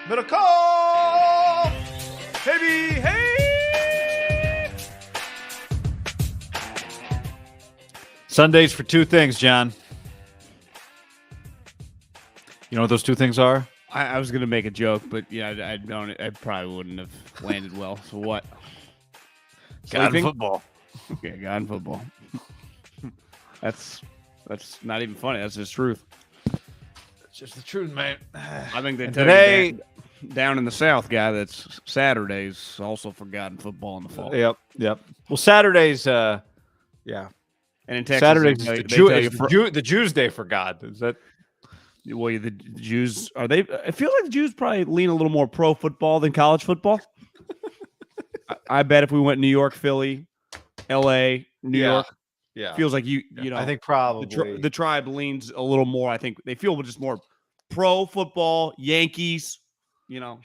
MIDDLEKAUFF! Baby, hey! Sundays for two things, John. You know what those two things are? I was going to make a joke, but yeah, I probably wouldn't have landed well. So what? God and football. Okay, God and football. That's not even funny. That's just truth. It's just the truth, man. I think they tell you down in the South, guy, that's Saturdays also for God and football in the fall. Yep. Well, Saturdays, yeah. And in Texas, Saturdays they is tell you the Jews' day for God. Is that? Well, the Jews are they? I feel like the Jews probably lean a little more pro football than college football. I bet if we went New York, Philly, L.A., New York, feels like you know. I think probably the tribe leans a little more. I think they feel just more pro football, Yankees. You know,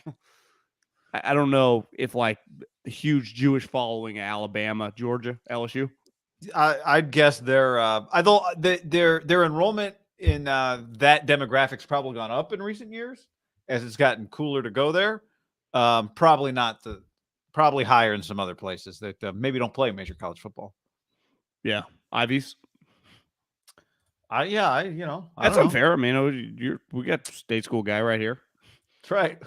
I don't know if like the huge Jewish following at Alabama, Georgia, LSU. I'd guess their enrollment in that demographic's probably gone up in recent years as it's gotten cooler to go there. Probably higher in some other places that maybe don't play major college football. Yeah, Ivies. That's unfair. I mean, we got state school guy right here. That's right.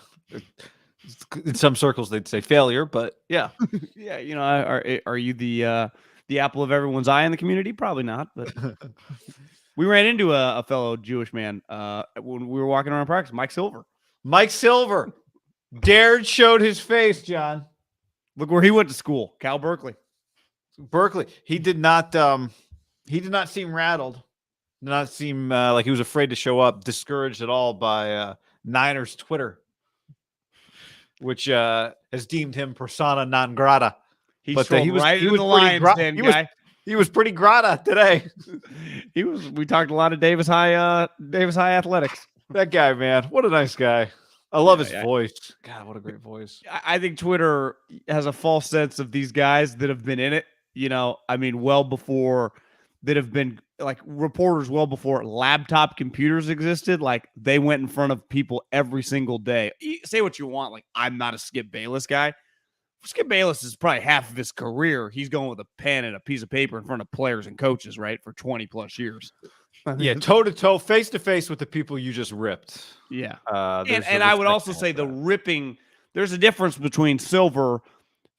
In some circles, they'd say failure, but yeah, yeah. You know, are you the apple of everyone's eye in the community? Probably not. But we ran into a fellow Jewish man when we were walking around practice. Mike Silver showed his face. John, look where he went to school. Cal Berkeley. He did not seem rattled. Did not seem like he was afraid to show up. Discouraged at all by Niners Twitter, which has deemed him persona non grata. He was right in the Lions den, guy. He was pretty grata today. We talked a lot of Davis High athletics. That guy, man, what a nice guy. I love his voice. God, what a great voice. I think Twitter has a false sense of these guys that have been in it. You know, I mean, well before that have been like reporters, well before laptop computers existed. Like they went in front of people every single day. Say what you want. Like I'm not a Skip Bayless guy. Skip Bayless is probably half of his career. He's going with a pen and a piece of paper in front of players and coaches, right? For 20 plus years. Yeah. Toe to toe, face to face with the people you just ripped. Yeah. And I would also say the ripping, there's a difference between Silver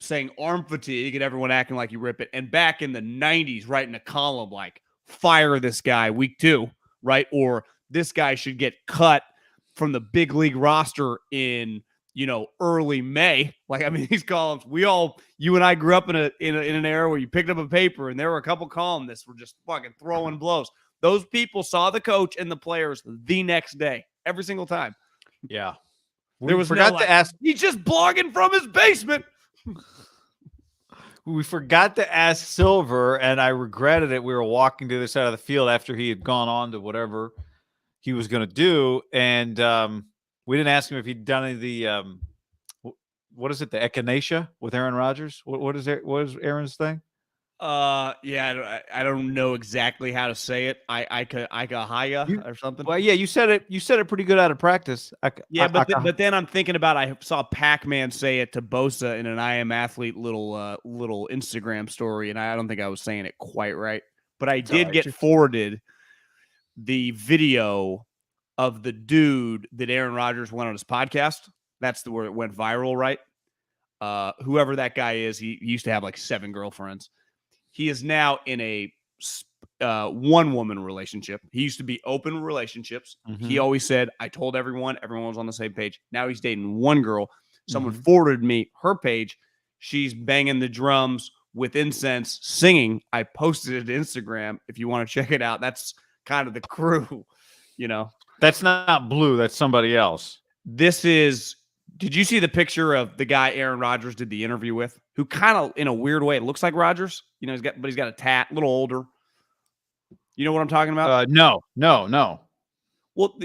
saying arm fatigue and everyone acting like you rip it. And back in the 90s, writing a column like fire this guy week 2, right? Or this guy should get cut from the big league roster in, early May. Like, I mean, these columns, you and I grew up in an era where you picked up a paper and there were a couple columnists were just fucking throwing blows. Those people saw the coach and the players the next day, every single time. Yeah. There was to ask. He's just blogging from his basement. We forgot to ask Silver, and I regretted it. We were walking to the side of the field after he had gone on to whatever he was going to do, and we didn't ask him if he'd done any of the what is it, the echinacea with Aaron Rodgers? What is Aaron's thing? Yeah, I don't know exactly how to say it. Ikahaya or something. Well, yeah, you said it pretty good out of practice. But then I'm thinking about I saw Pac-Man say it to Bosa in an I Am Athlete little Instagram story, and I don't think I was saying it quite right. But I did get forwarded the video of the dude that Aaron Rodgers went on his podcast. That's where it went viral, right? Whoever that guy is, he used to have like 7 girlfriends. He is now in a one-woman relationship. He used to be open relationships. Mm-hmm. He always said, I told everyone was on the same page. Now he's dating one girl. Someone forwarded me her page. She's banging the drums with incense, singing. I posted it to Instagram. If you want to check it out, that's kind of the crew, That's not Blue. That's somebody else. Did you see the picture of the guy Aaron Rodgers did the interview with, who kind of, in a weird way, looks like Rodgers? He's got a tat, a little older. You know what I'm talking about? No. Well,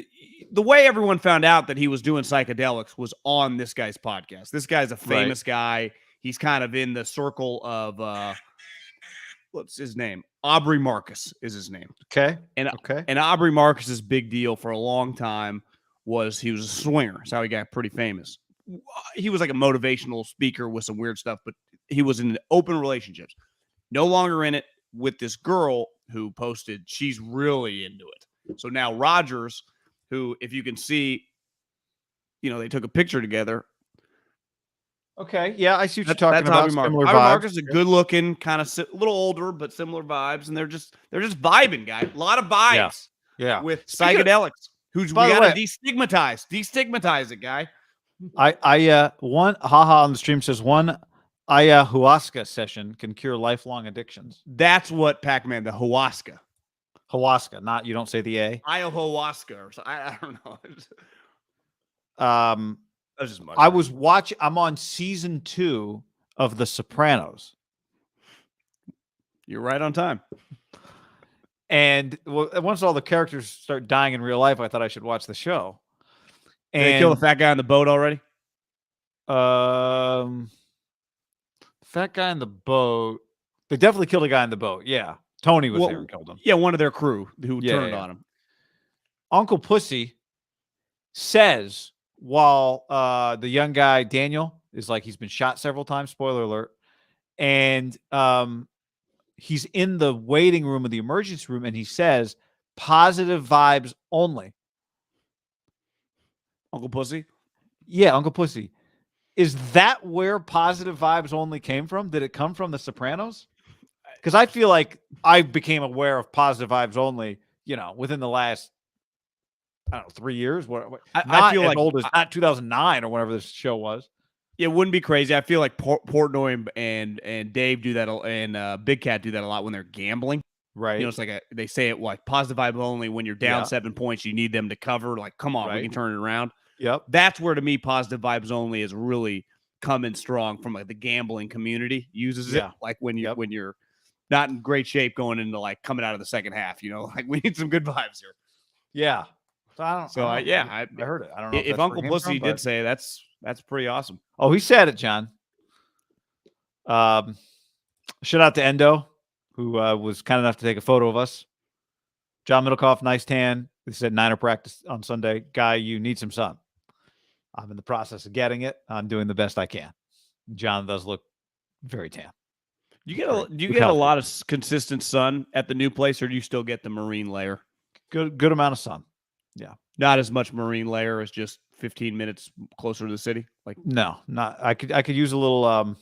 the way everyone found out that he was doing psychedelics was on this guy's podcast. This guy's a famous guy. He's kind of in the circle of, what's his name? Aubrey Marcus is his name. Okay. And Aubrey Marcus's big deal for a long time was he was a swinger. That's how he got pretty famous. He was like a motivational speaker with some weird stuff, but he was in open relationships. No longer in it with this girl who posted she's really into it. So now Rogers, who, if you can see, they took a picture together. Okay, yeah, I see what you're talking about. Similar vibes. Marcus is a good-looking, kind of a little older, but similar vibes, and they're just vibing, guy. A lot of vibes, yeah. with psychedelics. We got to destigmatize it, guy. One haha on the stream says one ayahuasca session can cure lifelong addictions. That's what Pac-Man, the Huasca. Huasca, not, you don't say the A. Ayahuasca or something. I don't know. I'm on season 2 of The Sopranos. You're right on time. And once all the characters start dying in real life, I thought I should watch the show. Did they kill the fat guy on the boat already? Fat guy in the boat. They definitely killed a guy in the boat. Yeah. Tony was there and killed him. Yeah, one of their crew who turned on him. Uncle Pussy says, while the young guy, Daniel, is like, he's been shot several times, spoiler alert, and he's in the waiting room of the emergency room, and he says, positive vibes only. Uncle Pussy? Yeah, Uncle Pussy. Is that where positive vibes only came from? Did it come from The Sopranos? Because I feel like I became aware of positive vibes only, within the last, 3 years. I feel like old as not 2009 or whenever this show was. It wouldn't be crazy. I feel like Portnoy and Dave do that, and Big Cat do that a lot when they're gambling. Right. It's like they say it like positive vibe only when you're down 7 points. You need them to cover. Like, come on, we can turn it around. Yep. That's where, to me, positive vibes only is really coming strong from like the gambling community uses it. Like when you're not in great shape going into like coming out of the second half, like we need some good vibes here. Yeah. I heard it. I don't know if Uncle Pussy did say that's pretty awesome. Oh, he said it, John. Shout out to Endo, who was kind enough to take a photo of us. John MIDDLEKAUFF, nice tan. They said Niner practice on Sunday. Guy, you need some sun. I'm in the process of getting it. I'm doing the best I can. John does look very tan. Do you get a lot of consistent sun at the new place, or do you still get the marine layer? Good amount of sun. Yeah. Not as much marine layer as just 15 minutes closer to the city. Like, no, not. I could use a little.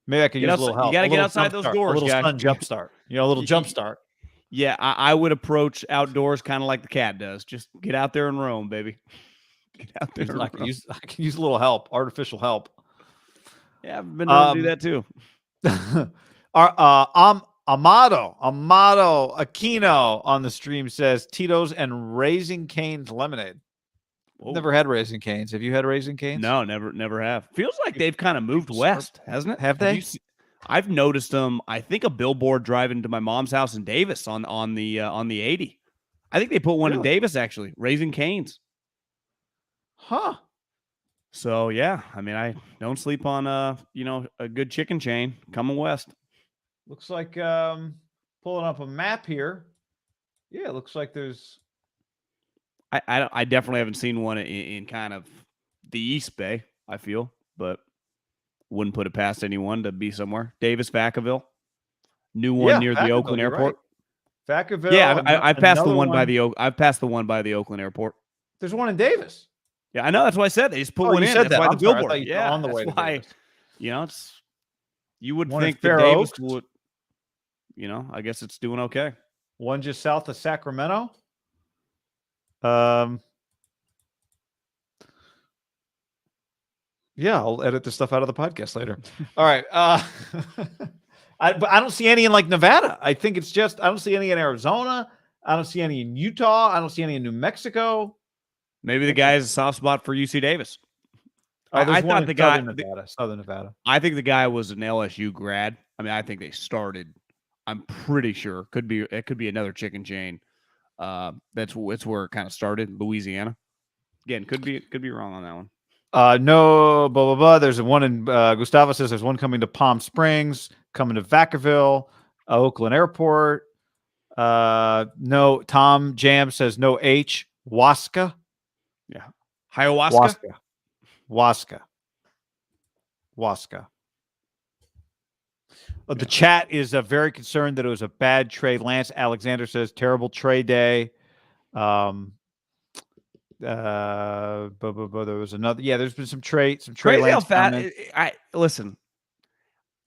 Maybe I could use a little help. You got to get outside those doors, a little sun jump start. A little jump start. Yeah, I would approach outdoors kind of like the cat does. Just get out there and roam, baby. Get out there. I can use a little help, artificial help. Yeah, I've been able to do that too. Amado Aquino on the stream says Tito's and Raising Cane's lemonade. Never had Raising Cane's. Have you had Raising Cane's? No, never have. Feels like they've kind of moved west, hasn't it? Have they? I've noticed them. I think a billboard driving to my mom's house in Davis on the 80. I think they put one in Davis actually. Raising Cane's. Huh. So yeah, I mean, I don't sleep on a good chicken chain coming west. Looks like pulling up a map here. Yeah, it looks like there's. I definitely haven't seen one in kind of the East Bay. I feel, but wouldn't put it past anyone to be somewhere. Davis, Vacaville, new one near the Oakland Airport. Right. Vacaville. Yeah, I passed the one by the. I've passed the one by the Oakland Airport. There's one in Davis. Yeah, I know. That's why I said they just put one in. That's why the billboard. Yeah, on the way. That's why. It's. You would think that Davis would. I guess it's doing okay. One just south of Sacramento. Yeah, I'll edit this stuff out of the podcast later. All right. But I don't see any in like Nevada. I think it's just I don't see any in Arizona. I don't see any in Utah. I don't see any in New Mexico. Maybe the guy has a soft spot for UC Davis. I thought the guy Southern Nevada. I think the guy was an LSU grad. I mean, I think they started. I'm pretty sure it could be another chicken chain. It's where it kind of started. Louisiana. Again, could be wrong on that one. No, blah blah blah. There's one in Gustavo says there's one coming to Palm Springs, coming to Vacaville, Oakland Airport. No, Tom Jam says no H Wasca. Yeah, Ayahuasca? Waska. The chat is very concerned that it was a bad trade. Lance Alexander says terrible trade day. There was another. Yeah, there's been some trade. Crazy Lance how fat. comments. Listen.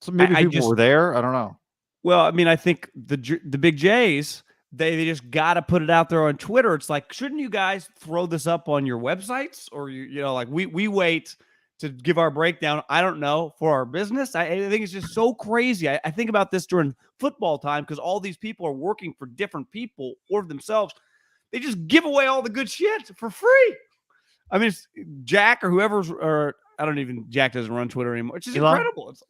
So maybe people were there. I don't know. Well, I mean, I think the big Jays, they just got to put it out there on Twitter. It's like, shouldn't you guys throw this up on your websites, or like we wait to give our breakdown? I don't know, for our business. I think it's just so crazy. I think about this during football time because all these people are working for different people or themselves. They just give away all the good shit for free. I mean, it's Jack or whoever's, or Jack doesn't run Twitter anymore. It's just incredible. It's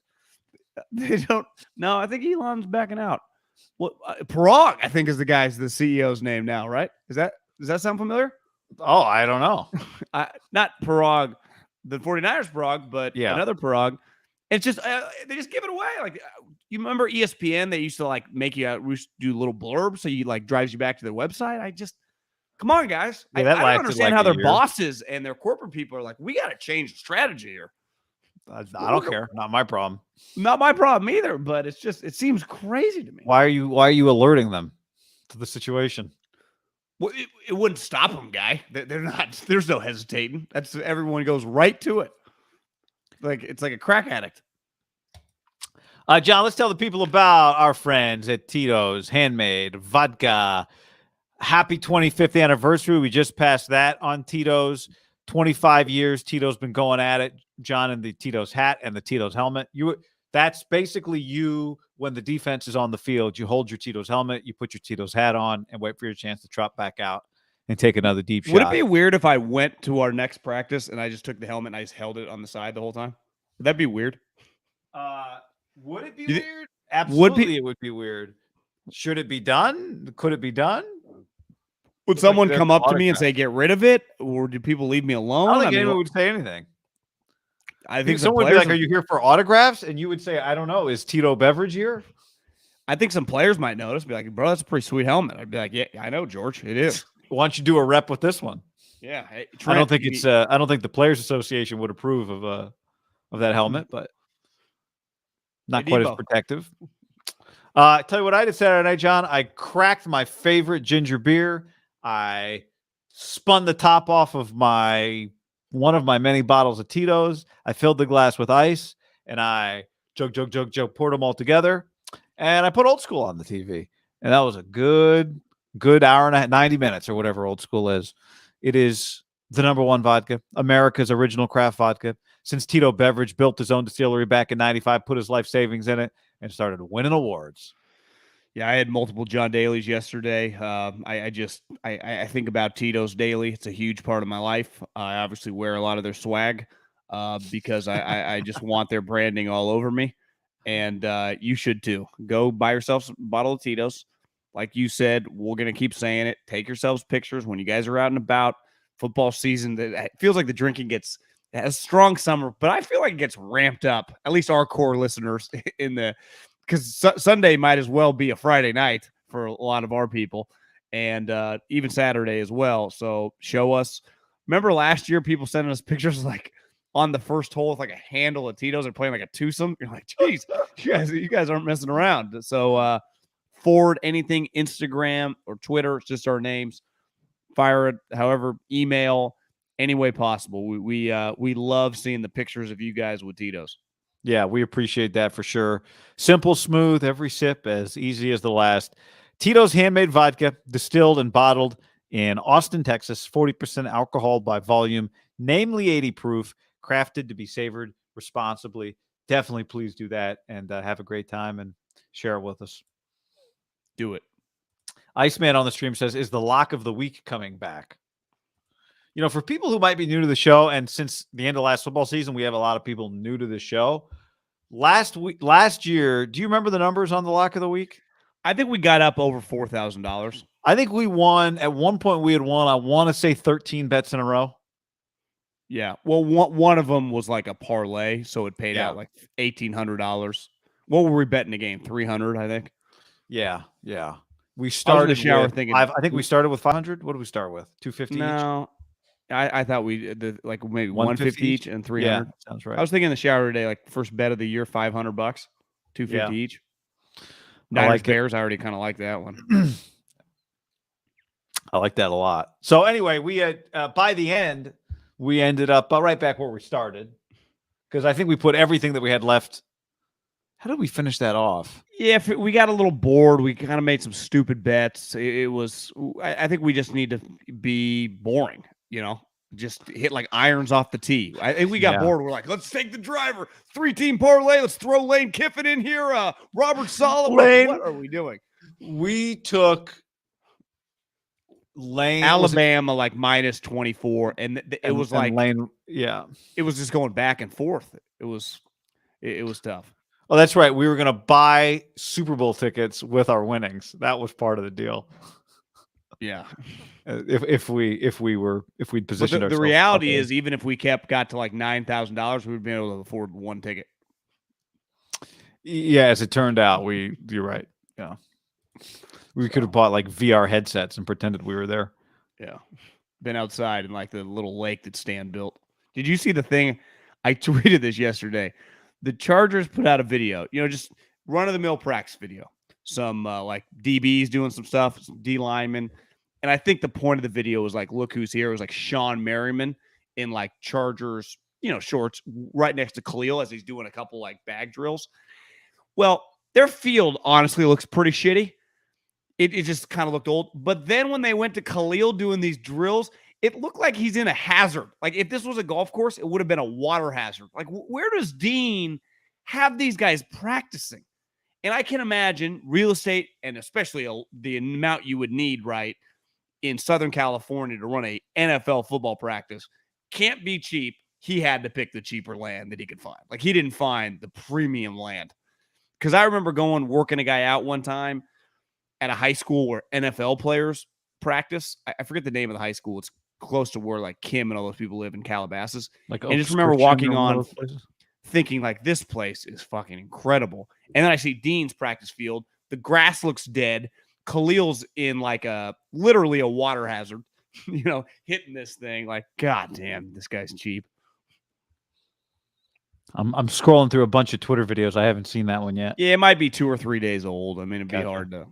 they don't. No, I think Elon's backing out. Well, Parag, I think, is the CEO's name now, right? Does that sound familiar? Oh, I don't know. Not Parag, the 49ers Parag, but another Parag. It's just they just give it away. Like, you remember ESPN? They used to like make you do little blurbs, so you like drives you back to their website. Come on, guys. I don't understand how their bosses and their corporate people are like, we got to change the strategy here. I don't care. Not my problem. Not my problem either. But it seems crazy to me. Why are you alerting them to the situation? Well, it wouldn't stop them, guy. They're not. There's no hesitating. Everyone goes right to it. It's like a crack addict. John, let's tell the people about our friends at Tito's Handmade Vodka. Happy 25th anniversary. We just passed that on Tito's. 25 years Tito's been going at it. John in the Tito's hat and the Tito's helmet. That's basically you when the defense is on the field. You hold your Tito's helmet, you put your Tito's hat on, and wait for your chance to trot back out and take another deep shot. Would it be weird if I went to our next practice and I just took the helmet and I just held it on the side the whole time? Would that be weird? Would it be weird? Absolutely, it would be weird. Should it be done? Could it be done? Would someone come up to me and say, get rid of it? Or do people leave me alone? I don't think anyone would say anything. I think someone would be like, are you here for autographs? And you would say, I don't know. Is Tito Beverage here? I think some players might notice. Be like, bro, that's a pretty sweet helmet. I'd be like, yeah, I know, George. It is. Why don't you do a rep with this one? Yeah. Hey, Trent, I don't think the Players Association would approve of that helmet, but not quite as protective. Tell you what I did Saturday night, John. I cracked my favorite ginger beer. I spun the top off of one of my many bottles of Tito's. I filled the glass with ice, and I poured them all together. And I put Old School on the TV. And that was a good hour and a half, 90 minutes or whatever Old School is. It is the #1 vodka, America's original craft vodka. Since Tito Beverage built his own distillery back in 95, put his life savings in it, and started winning awards. Yeah, I had multiple John Dailies yesterday. I think about Tito's daily. It's a huge part of my life. I obviously wear a lot of their swag because I just want their branding all over me. And you should too. Go buy yourself a bottle of Tito's. Like you said, we're going to keep saying it. Take yourselves pictures when you guys are out and about. Football season, it feels like the drinking has a strong summer, but I feel like it gets ramped up, at least our core listeners because Sunday might as well be a Friday night for a lot of our people, and even Saturday as well. So show us. Remember last year, people sending us pictures like on the first hole with like a handle of Tito's and playing like a twosome. You're like, geez, you guys aren't messing around. So forward anything, Instagram or Twitter, it's just our names. Fire it, however, email, any way possible. We love seeing the pictures of you guys with Tito's. Yeah, we appreciate that for sure. Simple, smooth, every sip as easy as the last. Tito's Handmade Vodka, distilled and bottled in Austin, Texas, 40% alcohol by volume, namely 80 proof, crafted to be savored responsibly. Definitely please do that and have a great time and share it with us. Do it. Iceman on the stream says, is the lock of the week coming back? You know, for people who might be new to the show, and since the end of last football season, we have a lot of people new to the show. Last year, do you remember the numbers on the lock of the week? I think we got up over $4,000. I think we won. At one point, we had won, I want to say 13 bets in a row. Yeah. Well, one of them was like a parlay, so it paid out like $1,800. What were we betting a game? 300, I think. Yeah. We started in the shower thinking. I think we started with 500. What did we start with? 250 no, each? I thought we did like maybe 150 each and 300. Yeah, sounds right. I was thinking in the shower today, like first bet of the year, $500, 250 each. Niners Bears, I already kind of like that one. I like that a lot. So anyway, we had by the end, we ended up right back where we started because I think we put everything that we had left. How did we finish that off? Yeah, we got a little bored. We kind of made some stupid bets. It was, I think we just need to be boring, just hit like irons off the tee. I think we got bored. We're like, let's take the driver, 3-team parlay. Let's throw Lane Kiffin in here. Robert Saleh. What are we doing? We took Lane Alabama like minus 24, and it was like Lane. Yeah, it was just going back and forth. It was tough. Oh, that's right. We were going to buy Super Bowl tickets with our winnings. That was part of the deal. Yeah. If we'd positioned ourselves. The reality is, even if we got to like $9,000, we would be able to afford one ticket. Yeah, as it turned out, you're right. Yeah. We could have bought like VR headsets and pretended we were there. Yeah. Been outside in like the little lake that Stan built. Did you see the thing? I tweeted this yesterday. The Chargers put out a video, just run-of-the-mill practice video. Some like DBs doing some stuff, some D linemen. And I think the point of the video was like, look who's here. It was like Sean Merriman in like Chargers, shorts right next to Khalil as he's doing a couple like bag drills. Well, their field honestly looks pretty shitty. It just kind of looked old. But then when they went to Khalil doing these drills, it looked like he's in a hazard. Like if this was a golf course, it would have been a water hazard. Like where does Dean have these guys practicing? And I can imagine real estate, and especially the amount you would need, right, in Southern California to run a NFL football practice can't be cheap. He had to pick the cheaper land that he could find. Like he didn't find the premium land. Because I remember working a guy out one time at a high school where NFL players practice. I forget the name of the high school. It's close to where like Kim and all those people live in Calabasas. And just remember walking on thinking like this place is fucking incredible. And then I see Dean's practice field. The grass looks dead. Khalil's in like literally a water hazard, hitting this thing like, God damn, this guy's cheap. I'm scrolling through a bunch of Twitter videos. I haven't seen that one yet. Yeah, it might be 2 or 3 days old. I mean, it'd be hard to.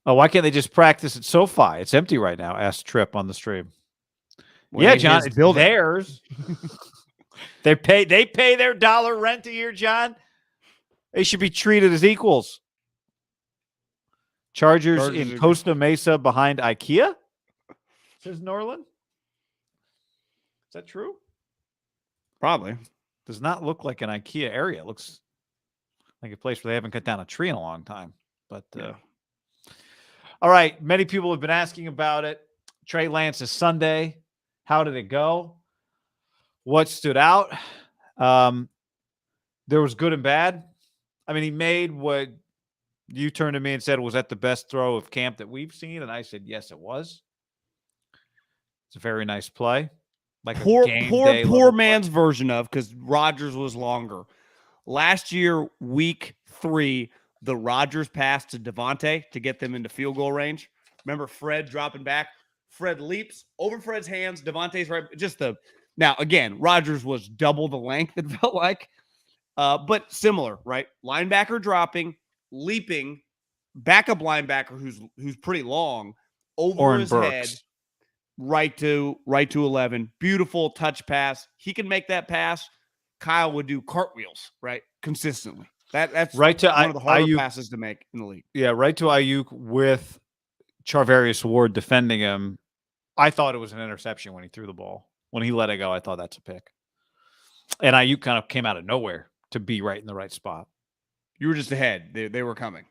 Oh, why can't they just practice at SoFi? It's empty right now. Asked Tripp on the stream. Well, yeah, John, it's theirs. They pay their dollar rent a year, John. They should be treated as equals. Chargers in Costa Mesa behind IKEA, says Norland. Is that true? Probably. Does not look like an IKEA area. It looks like a place where they haven't cut down a tree in a long time. But all right, many people have been asking about it. Trey Lance's Sunday. How did it go? What stood out? There was good and bad. I mean, he made what you turned to me and said, was that the best throw of camp that we've seen? And I said, yes, it was. It's a very nice play. Like poor man's version of, because Rodgers was longer. Last year, week 3, the Rodgers pass to Devontae to get them into field goal range. Remember Fred dropping back? Fred leaps over Fred's hands. Devontae's right. Now, again, Rodgers was double the length, it felt like. But similar, right? Linebacker dropping, leaping, backup linebacker who's pretty long over his head, right to 11. Beautiful touch pass. He can make that pass. Kyle would do cartwheels, right? Consistently. That's right to one of the harder passes to make in the league. Yeah, right to Ayuk with Charvarius Ward defending him. I thought it was an interception when he threw the ball. When he let it go, I thought that's a pick. And Ayuk kind of came out of nowhere to be right in the right spot. You were just ahead. They were coming.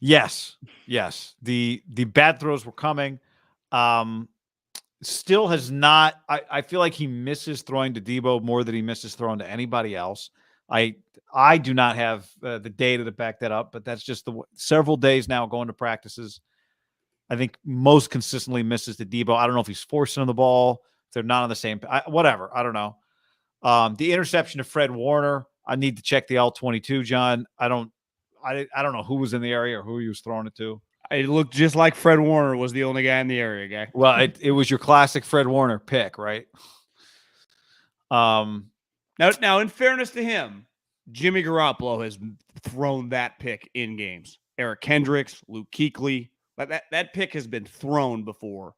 Yes. The bad throws were coming. Still has not. I feel like he misses throwing to Debo more than he misses throwing to anybody else. I do not have the data to back that up, but that's just several days now going to practices. I think most consistently misses to Debo. I don't know if he's forcing the ball. If they're not on the same. Whatever. I don't know. The interception to Fred Warner. I need to check the L22, John. I don't know who was in the area or who he was throwing it to. It looked just like Fred Warner was the only guy in the area, guy. Well, it was your classic Fred Warner pick, right? Now, in fairness to him, Jimmy Garoppolo has thrown that pick in games. Eric Kendricks, Luke Kuechly, that pick has been thrown before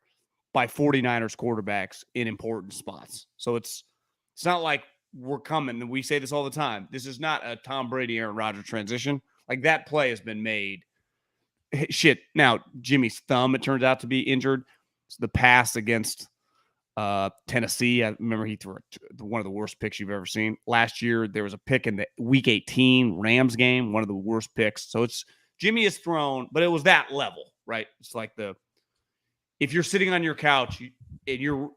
by 49ers quarterbacks in important spots. So it's not like we're coming, and we say this all the time. This is not a Tom Brady, Aaron Rodgers transition. Like, that play has been made. Shit. Now, Jimmy's thumb, it turns out to be injured. It's the pass against Tennessee. I remember he threw one of the worst picks you've ever seen. Last year, there was a pick in the Week 18 Rams game, one of the worst picks. So it's Jimmy is thrown, but it was that level, right? It's like if you're sitting on your couch and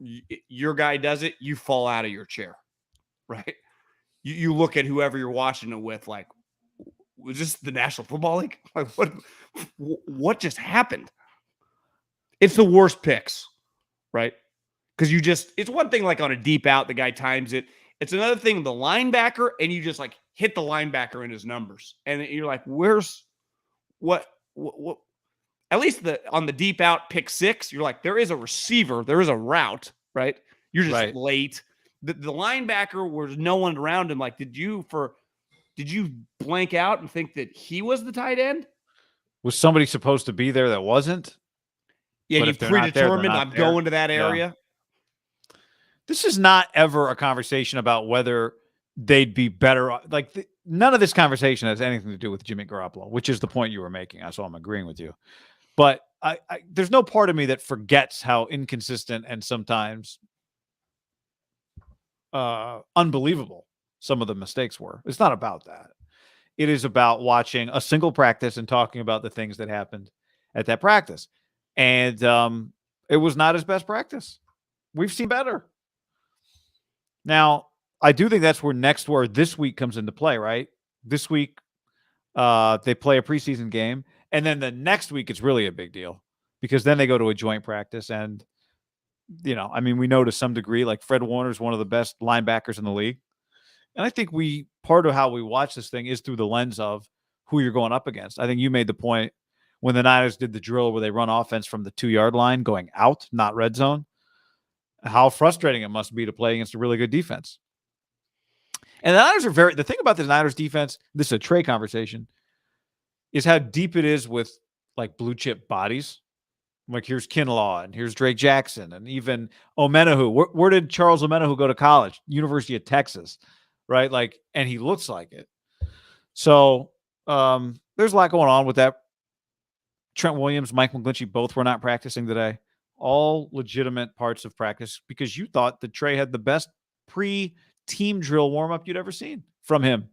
your guy does it, you fall out of your chair, right? You look at whoever you're watching it with, like, was this the National Football League? Like, what just happened? It's the worst picks, right? Because it's one thing like on a deep out, the guy times it. It's another thing, the linebacker, and you just like hit the linebacker in his numbers. And you're like, where's what? At least on the deep out pick 6, you're like, there is a receiver, there is a route, right? You're just late. The linebacker, was no one around him. Like, did you blank out and think that he was the tight end? Was somebody supposed to be there that wasn't? Yeah, you predetermined, I'm going to that area. Yeah. This is not ever a conversation about whether they'd be better. Like, none of this conversation has anything to do with Jimmy Garoppolo, which is the point you were making. So I'm agreeing with you. But there's no part of me that forgets how inconsistent and sometimes unbelievable some of the mistakes were. It's not about that. It is about watching a single practice and talking about the things that happened at that practice. And it was not his best practice. We've seen better. Now, I do think that's where this week comes into play, right? This week, they play a preseason game. And then the next week, it's really a big deal because then they go to a joint practice. And, we know to some degree, like Fred Warner is one of the best linebackers in the league. And I think part of how we watch this thing is through the lens of who you're going up against. I think you made the point when the Niners did the drill where they run offense from the 2-yard line going out, not red zone, how frustrating it must be to play against a really good defense. And the Niners the thing about the Niners defense, this is a Trey conversation, is how deep it is with like blue chip bodies. Like, here's Kinlaw and here's Drake Jackson and even Omenahu. Where did Charles Omenahu go to college? University of Texas, right? Like, and he looks like it. So there's a lot going on with that. Trent Williams, Mike McGlinchey, both were not practicing today. All legitimate parts of practice because you thought that Trey had the best pre-team drill warm-up you'd ever seen from him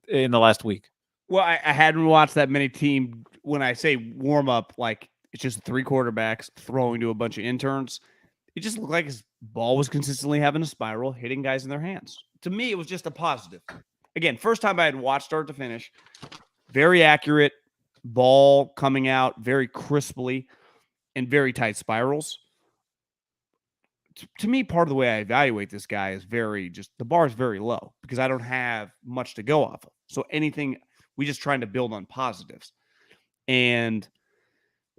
in the last week. Well, I hadn't watched that many team. When I say warm-up, like, it's just 3 quarterbacks throwing to a bunch of interns. It just looked like his ball was consistently having a spiral, hitting guys in their hands. To me, it was just a positive. Again, first time I had watched start to finish. Very accurate ball coming out very crisply and very tight spirals. To me, part of the way I evaluate this guy is the bar is very low because I don't have much to go off of. So we just trying to build on positives. And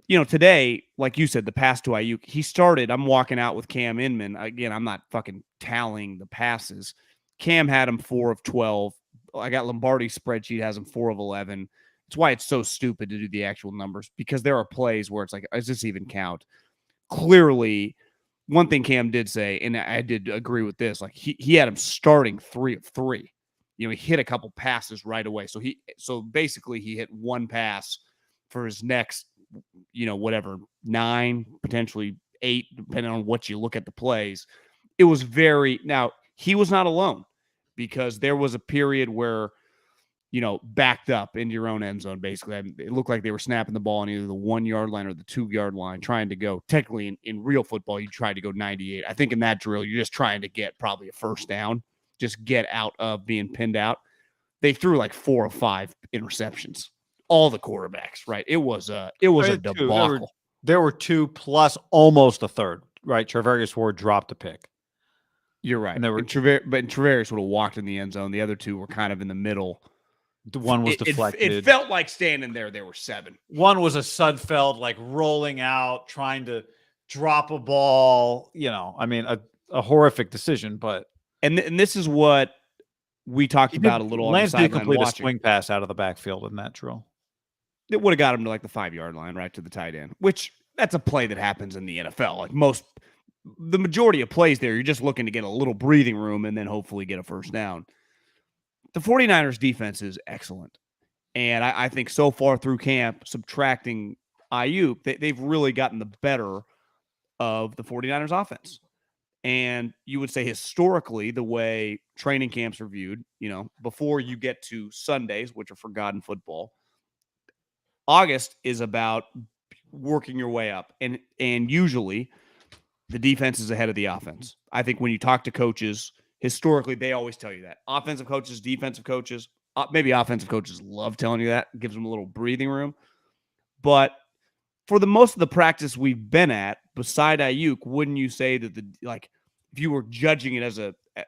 today, like you said, the pass to Ayuk, he started. I'm walking out with Cam Inman. Again, I'm not fucking tallying the passes. Cam had him 4 of 12. I got Lombardi's spreadsheet has him 4 of 11. It's why it's so stupid to do the actual numbers because there are plays where it's like, does this even count? Clearly, one thing Cam did say, and I did agree with this, like he had him starting 3 of 3. He hit a couple passes right away. So basically he hit one pass for his next 9, potentially 8, depending on what you look at the plays. It was now he was not alone because there was a period where, backed up into your own end zone, basically. It looked like they were snapping the ball on either the 1-yard line or the 2-yard line, trying to go, technically in real football, you try to go 98. I think in that drill, you're just trying to get probably a first down, just get out of being pinned out. They threw like 4 or 5 interceptions. All the quarterbacks, right? It was a debacle. There were 2 plus almost a third, right? Travarius Ward dropped a pick. You're right. But Travarius would have walked in the end zone. The other 2 were kind of in the middle. One was deflected. It felt like standing there were 7. One was a Sudfeld, like rolling out, trying to drop a ball. I mean, a horrific decision, but. And this is what we talked about a little Lance on the did sideline complete watching. a swing pass out of the backfield in that drill. It would have got him to like the 5-yard line, right to the tight end, which that's a play that happens in the NFL. Like the majority of plays there, you're just looking to get a little breathing room and then hopefully get a first down. The 49ers defense is excellent. And I think so far through camp, subtracting Ayuk, they've really gotten the better of the 49ers offense. And you would say historically, the way training camps are viewed, before you get to Sundays, which are forgotten football, August is about working your way up. And usually the defense is ahead of the offense. I think when you talk to coaches, historically, they always tell you that. Offensive coaches, defensive coaches, maybe offensive coaches love telling you that. It gives them a little breathing room. But for the most of the practice we've been at, beside Ayuk, wouldn't you say that if you were judging it as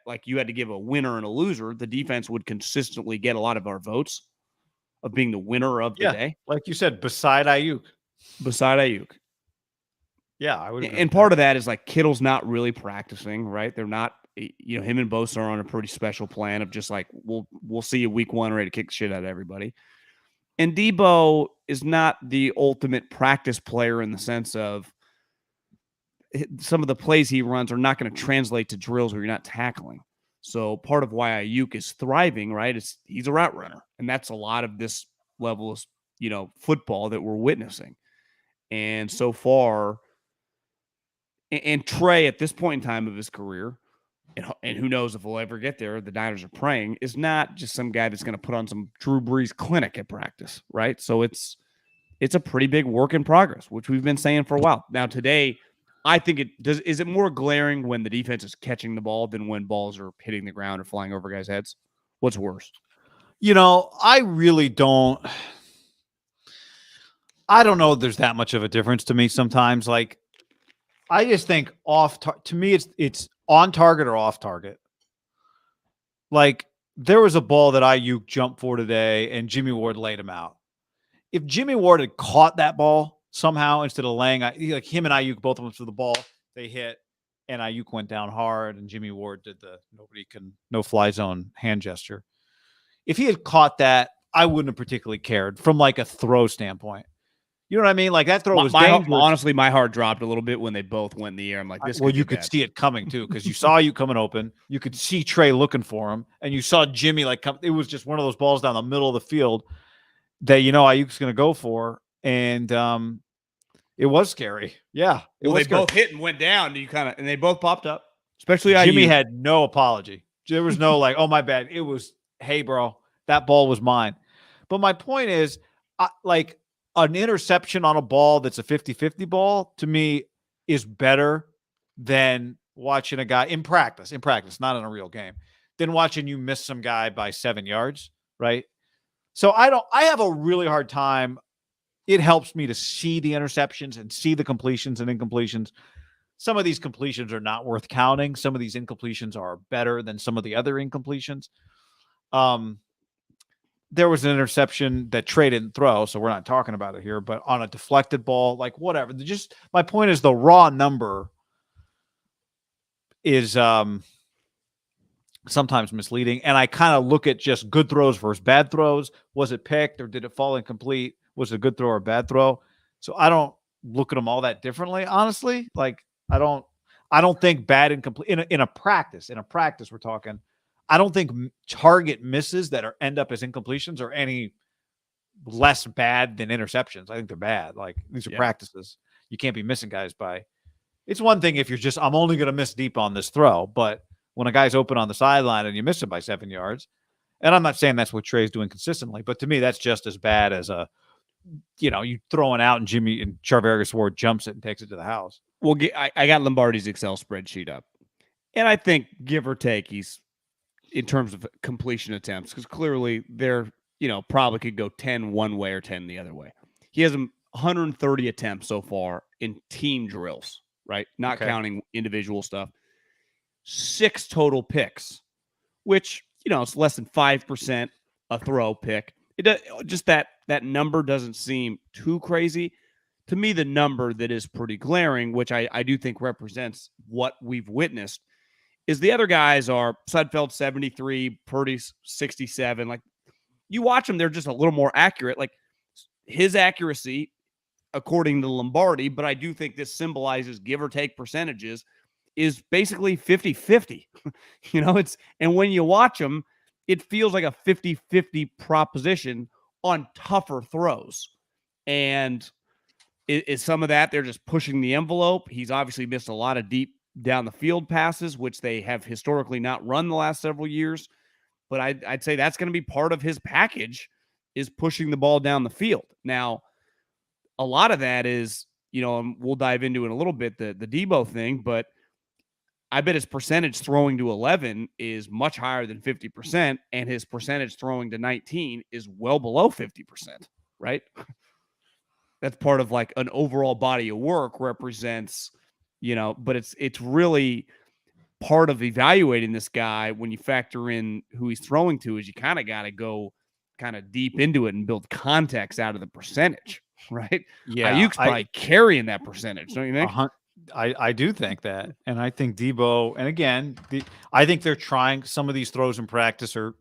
like you had to give a winner and a loser, the defense would consistently get a lot of our votes of being the winner of the day? Like you said, beside Ayuk. Yeah, I would. And part of that is like Kittle's not really practicing, right? They're not, him and Bosa are on a pretty special plan of just like, we'll see you week 1 ready to kick the shit out of everybody. And Debo is not the ultimate practice player in the sense of some of the plays he runs are not going to translate to drills where you're not tackling. So part of why Ayuk is thriving, right, is he's a route runner. And that's a lot of this level of, football that we're witnessing. And so far, and Trey at this point in time of his career, and who knows if we'll ever get there, the Niners are praying, is not just some guy that's going to put on some Drew Brees clinic at practice, right? So it's a pretty big work in progress, which we've been saying for a while. Now today, I think is it more glaring when the defense is catching the ball than when balls are hitting the ground or flying over guys' heads? What's worse? I really don't. I don't know. There's that much of a difference to me sometimes. Like, I just think to me, it's on target or off target. Like, there was a ball that Ayuk jumped for today, and Jimmy Ward laid him out. If Jimmy Ward had caught that ball somehow instead of laying, like him and Ayuk, both of them to the ball, they hit, and Ayuk went down hard, and Jimmy Ward did the no-fly zone hand gesture. If he had caught that, I wouldn't have particularly cared from like a throw standpoint. You know what I mean? Like that throw was dangerous. Honestly, my heart dropped a little bit when they both went in the air. I'm like, this. Well, you could see it coming too because you saw you coming open. You could see Trey looking for him, and you saw Jimmy like come. It was just one of those balls down the middle of the field that Ayuk's going to go for, and it was scary. Yeah, they both hit and went down. And they both popped up. Especially Jimmy Ayuk. had no apology. There was no like, oh my bad. It was, hey bro, that ball was mine. But my point is, like. An interception on a ball that's a 50-50 ball to me is better than watching a guy in practice, not in a real game, than watching you miss some guy by 7 yards, right? So I have a really hard time. It helps me to see the interceptions and see the completions and incompletions. Some of these completions are not worth counting. Some of these incompletions are better than some of the other incompletions. There was an interception that Trey didn't throw, so we're not talking about it here, but on a deflected ball, like whatever. Just my point is the raw number is sometimes misleading. And I kind of look at just good throws versus bad throws. Was it picked or did it fall incomplete? Was it a good throw or a bad throw? So I don't look at them all that differently, honestly. Like I don't think bad incomplete in a practice we're talking. I don't think target misses that end up as incompletions are any less bad than interceptions. I think they're bad. Like these are practices. You can't be missing guys by. It's one thing if you're just, I'm only going to miss deep on this throw, but when a guy's open on the sideline and you miss him by 7 yards, and I'm not saying that's what Trey's doing consistently, but to me that's just as bad as you throwing out and Jimmy and Charvarius Ward jumps it and takes it to the house. Well, I got Lombardi's Excel spreadsheet up, and I think give or take he's. In terms of completion attempts, because clearly they're, probably could go 10 one way or 10 the other way. He has 130 attempts so far in team drills, right? Not counting individual stuff. 6 total picks, which, it's less than 5%. a throw pick. Just that number doesn't seem too crazy. To me, the number that is pretty glaring, which I do think represents what we've witnessed, is the other guys are Sudfeld 73, Purdy 67. Like, you watch them, they're just a little more accurate. Like, his accuracy, according to Lombardi, but I do think this symbolizes give or take percentages, is basically 50-50. And when you watch them, it feels like a 50-50 proposition on tougher throws. And is some of that they're just pushing the envelope? He's obviously missed a lot of deep down the field passes, which they have historically not run the last several years. But I'd say that's going to be part of his package, is pushing the ball down the field. Now, a lot of that is, we'll dive into in a little bit, the Debo thing, but I bet his percentage throwing to 11 is much higher than 50%, and his percentage throwing to 19 is well below 50%, right? That's part of like an overall body of work, represents, but it's really part of evaluating this guy when you factor in who he's throwing to, is you kind of got to go kind of deep into it and build context out of the percentage, right? Yeah. Ayuk's probably carrying that percentage, don't you think? I do think that. And I think Debo, and again, I think they're trying some of these throws in practice, or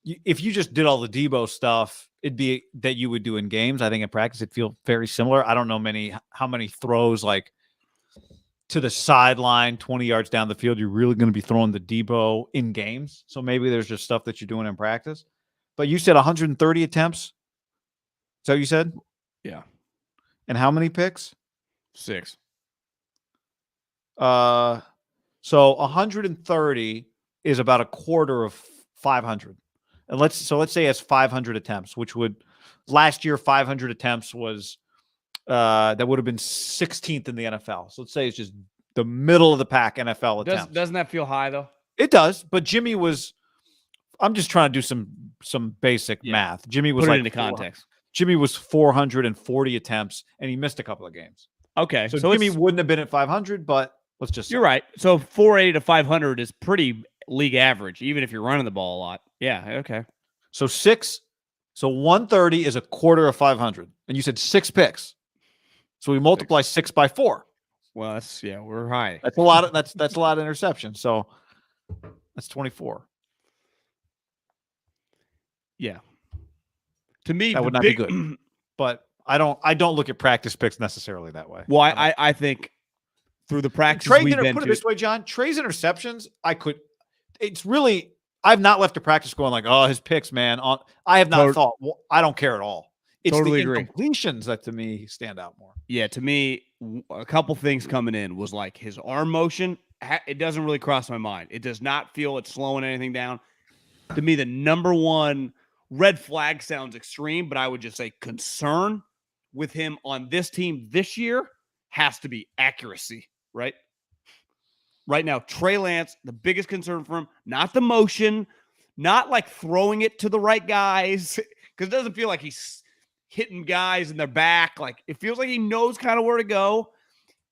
if you just did all the Debo stuff, it'd be that you would do in games. I think in practice, it'd feel very similar. I don't know how many throws like to the sideline, 20 yards down the field, you're really going to be throwing the Debo in games. So maybe there's just stuff that you're doing in practice. But you said 130 attempts. Is that what you said? Yeah. And how many picks? 6. So 130 is about a quarter of 500. And let's say he has 500 attempts, which would last year 500 attempts was that would have been 16th in the NFL. So let's say it's just the middle of the pack NFL attempts. Doesn't that feel high though? It does, but Jimmy was. I'm just trying to do some basic math. Jimmy was put like it into context. Jimmy was 440 attempts, and he missed a couple of games. Okay, so Jimmy wouldn't have been at 500, but let's just. You're right. So 480 to 500 is pretty league average, even if you're running the ball a lot. Yeah. Okay. So 130 is a quarter of 500, and you said 6 picks. So we multiply 6 by 4. Well, we're high. That's a lot of that's a lot of interceptions. So that's 24. Yeah. To me, that would not be good. But I don't look at practice picks necessarily that way. Well, I think through the practice put it this way, John. Trey's interceptions, it's really, I've not left a practice going like, oh, his picks, man. I have not thought. Well, I don't care at all. It's totally the incompletions that to me stand out more. Yeah, to me, a couple things coming in was like his arm motion. It doesn't really cross my mind. It does not feel it's slowing anything down. To me, the number one red flag sounds extreme, but I would just say concern with him on this team this year has to be accuracy, right? Right now, Trey Lance, the biggest concern for him, not the motion, not like throwing it to the right guys, because it doesn't feel like he's hitting guys in their back. Like, it feels like he knows kind of where to go.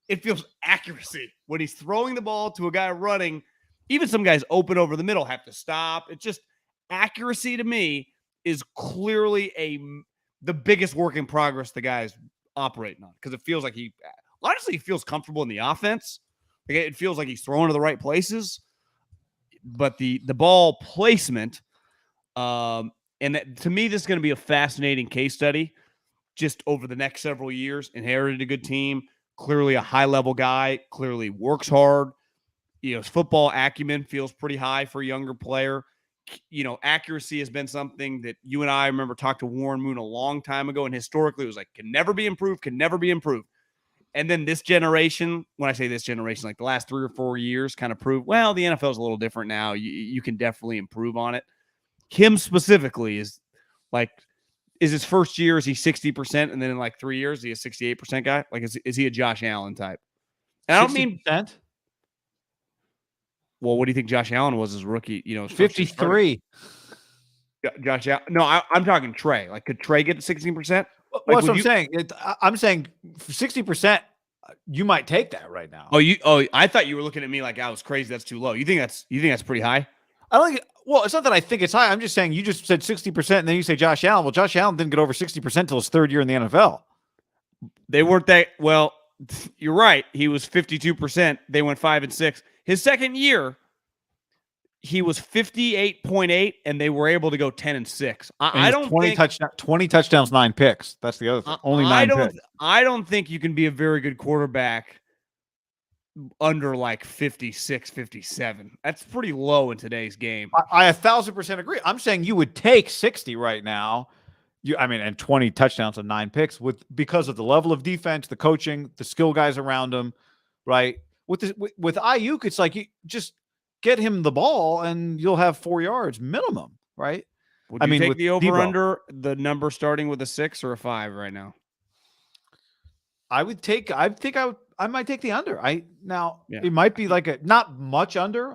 It feels accuracy. When he's throwing the ball to a guy running, even some guys open over the middle have to stop. It's just accuracy to me is clearly the biggest work in progress the guy's operating on, because it feels like he feels comfortable in the offense. Like, it feels like he's throwing to the right places, but the ball placement, and that, to me, this is going to be a fascinating case study just over the next several years. Inherited a good team, clearly a high-level guy, clearly works hard. His football acumen feels pretty high for a younger player. Accuracy has been something that you and I remember talked to Warren Moon a long time ago, and historically it was like, can never be improved. And then this generation, when I say this generation, like the last 3 or 4 years kind of proved, well, the NFL is a little different now. You can definitely improve on it. Him specifically is his first year, is he 60%? And then in like 3 years, is he a 68% guy? Like, is he a Josh Allen type? And I don't mean percent. Well, what do you think Josh Allen was as rookie? 53. Josh Allen. No, I'm talking Trey. Like, could Trey get to 16%? Well, that's what I'm saying. I'm saying 60%. You might take that right now. I thought you were looking at me like I was crazy. That's too low. You think that's pretty high? I don't think. Well, it's not that I think it's high. I'm just saying you just said 60%, and then you say Josh Allen. Well, Josh Allen didn't get over 60% until his third year in the NFL. They weren't that well. You're right. He was 52%. They went 5-6. His second year, he was 58.8, and they were able to go 10-6. I don't 20 think 20 touchdowns, 9 picks. That's the other thing. Only 9 picks. I don't think you can be a very good quarterback under like 56, 57. That's pretty low in today's game. I 1,000% agree. I'm saying you would take 60 right now. And 20 touchdowns and 9 picks because of the level of defense, the coaching, the skill guys around him, right? With Ayuk, it's like you just get him the ball and you'll have 4 yards minimum, right? Would you take the over under the number starting with a 6 or a 5 right now? I might take the under. It might be like not much under.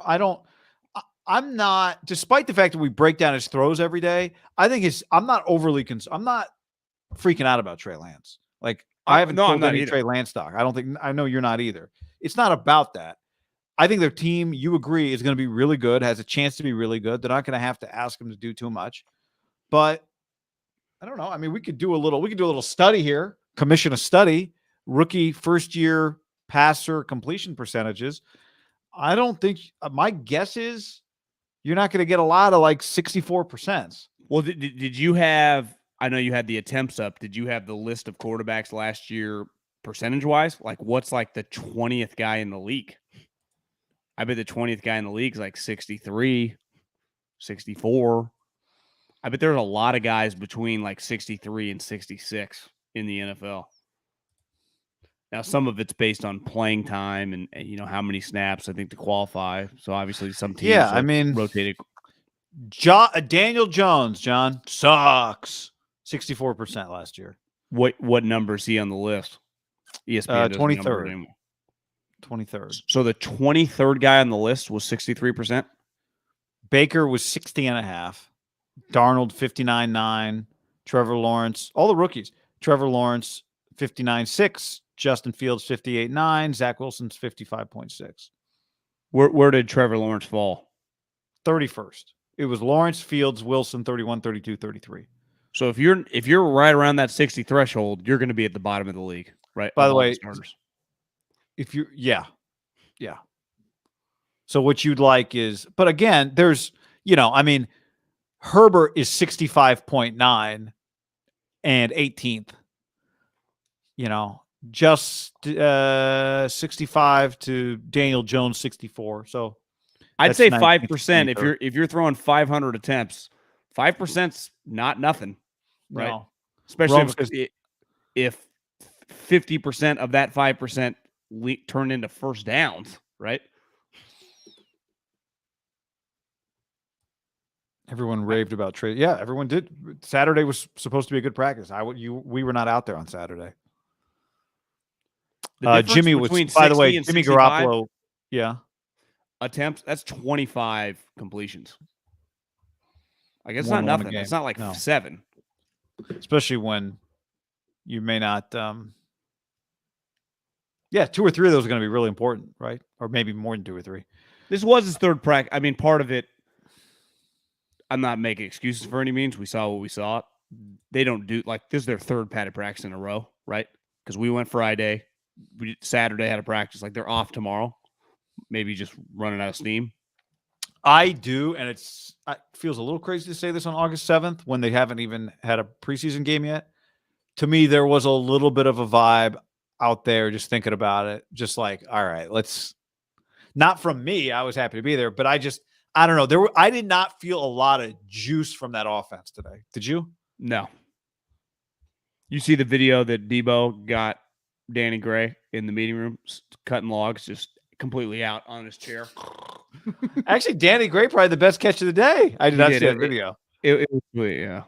I'm not, despite the fact that we break down his throws every day, I'm not overly concerned. I'm not freaking out about Trey Lance. Like, I haven't sold any Trey Lance stock. I know you're not either. It's not about that. I think their team, you agree, is going to be really good, has a chance to be really good. They're not going to have to ask him to do too much. But I don't know. I mean, we could do a little study here, commission a study, rookie first year passer completion percentages. I don't think, my guess is you're not going to get a lot of like 64%. Well, did you have, I know you had the attempts up. Did you have the list of quarterbacks last year percentage wise? Like, what's like the 20th guy in the league? I bet the 20th guy in the league is like 63, 64. I bet there's a lot of guys between like 63 and 66 in the NFL. Now, some of it's based on playing time and how many snaps, I think, to qualify. So obviously some teams rotated. Daniel Jones, John, sucks. 64% last year. What number is he on the list? ESPN 23rd. 23rd. So the 23rd guy on the list was 63%? Baker was 60.5. Darnold 59.9. Trevor Lawrence, all the rookies. Trevor Lawrence 59.6. Justin Fields 58.9. Zach Wilson's 55.6. Where did Trevor Lawrence fall? 31st. It was Lawrence, Fields, Wilson 31, 32, 33. So if you're right around that 60 threshold, you're going to be at the bottom of the league, right? By the way, yeah. So what you'd like is, but again, there's, Herbert is 65.9 and 18th. Just 65 to Daniel Jones 64. So I'd say 5%. If you're throwing 500 attempts, 5%'s not nothing, right? No. Especially if 50% of that 5% turn into first downs, right? Everyone raved about Trey. Yeah, everyone did. Saturday was supposed to be a good practice. We were not out there on Saturday. Jimmy was, by the way, Jimmy Garoppolo. Yeah. Attempts, that's 25 completions. I guess it's not nothing. It's not like 7. Especially when you may not. 2 or 3 of those are going to be really important, right? Or maybe more than 2 or 3. This was his third practice. I mean, part of it, I'm not making excuses for any means. We saw what we saw. They don't do, like, this is their third padded practice in a row, right? Because we went Friday. Saturday had a practice. Like, they're off tomorrow. Maybe just running out of steam. I do, and it feels a little crazy to say this on August 7th when they haven't even had a preseason game yet. To me, there was a little bit of a vibe out there just thinking about it. Just like, all right, let's – not from me. I was happy to be there, but I don't know. I did not feel a lot of juice from that offense today. Did you? No. You see the video that Debo got Danny Gray in the meeting room cutting logs, just completely out on his chair. Actually, Danny Gray probably the best catch of the day. I did not see that video. It was really, yeah.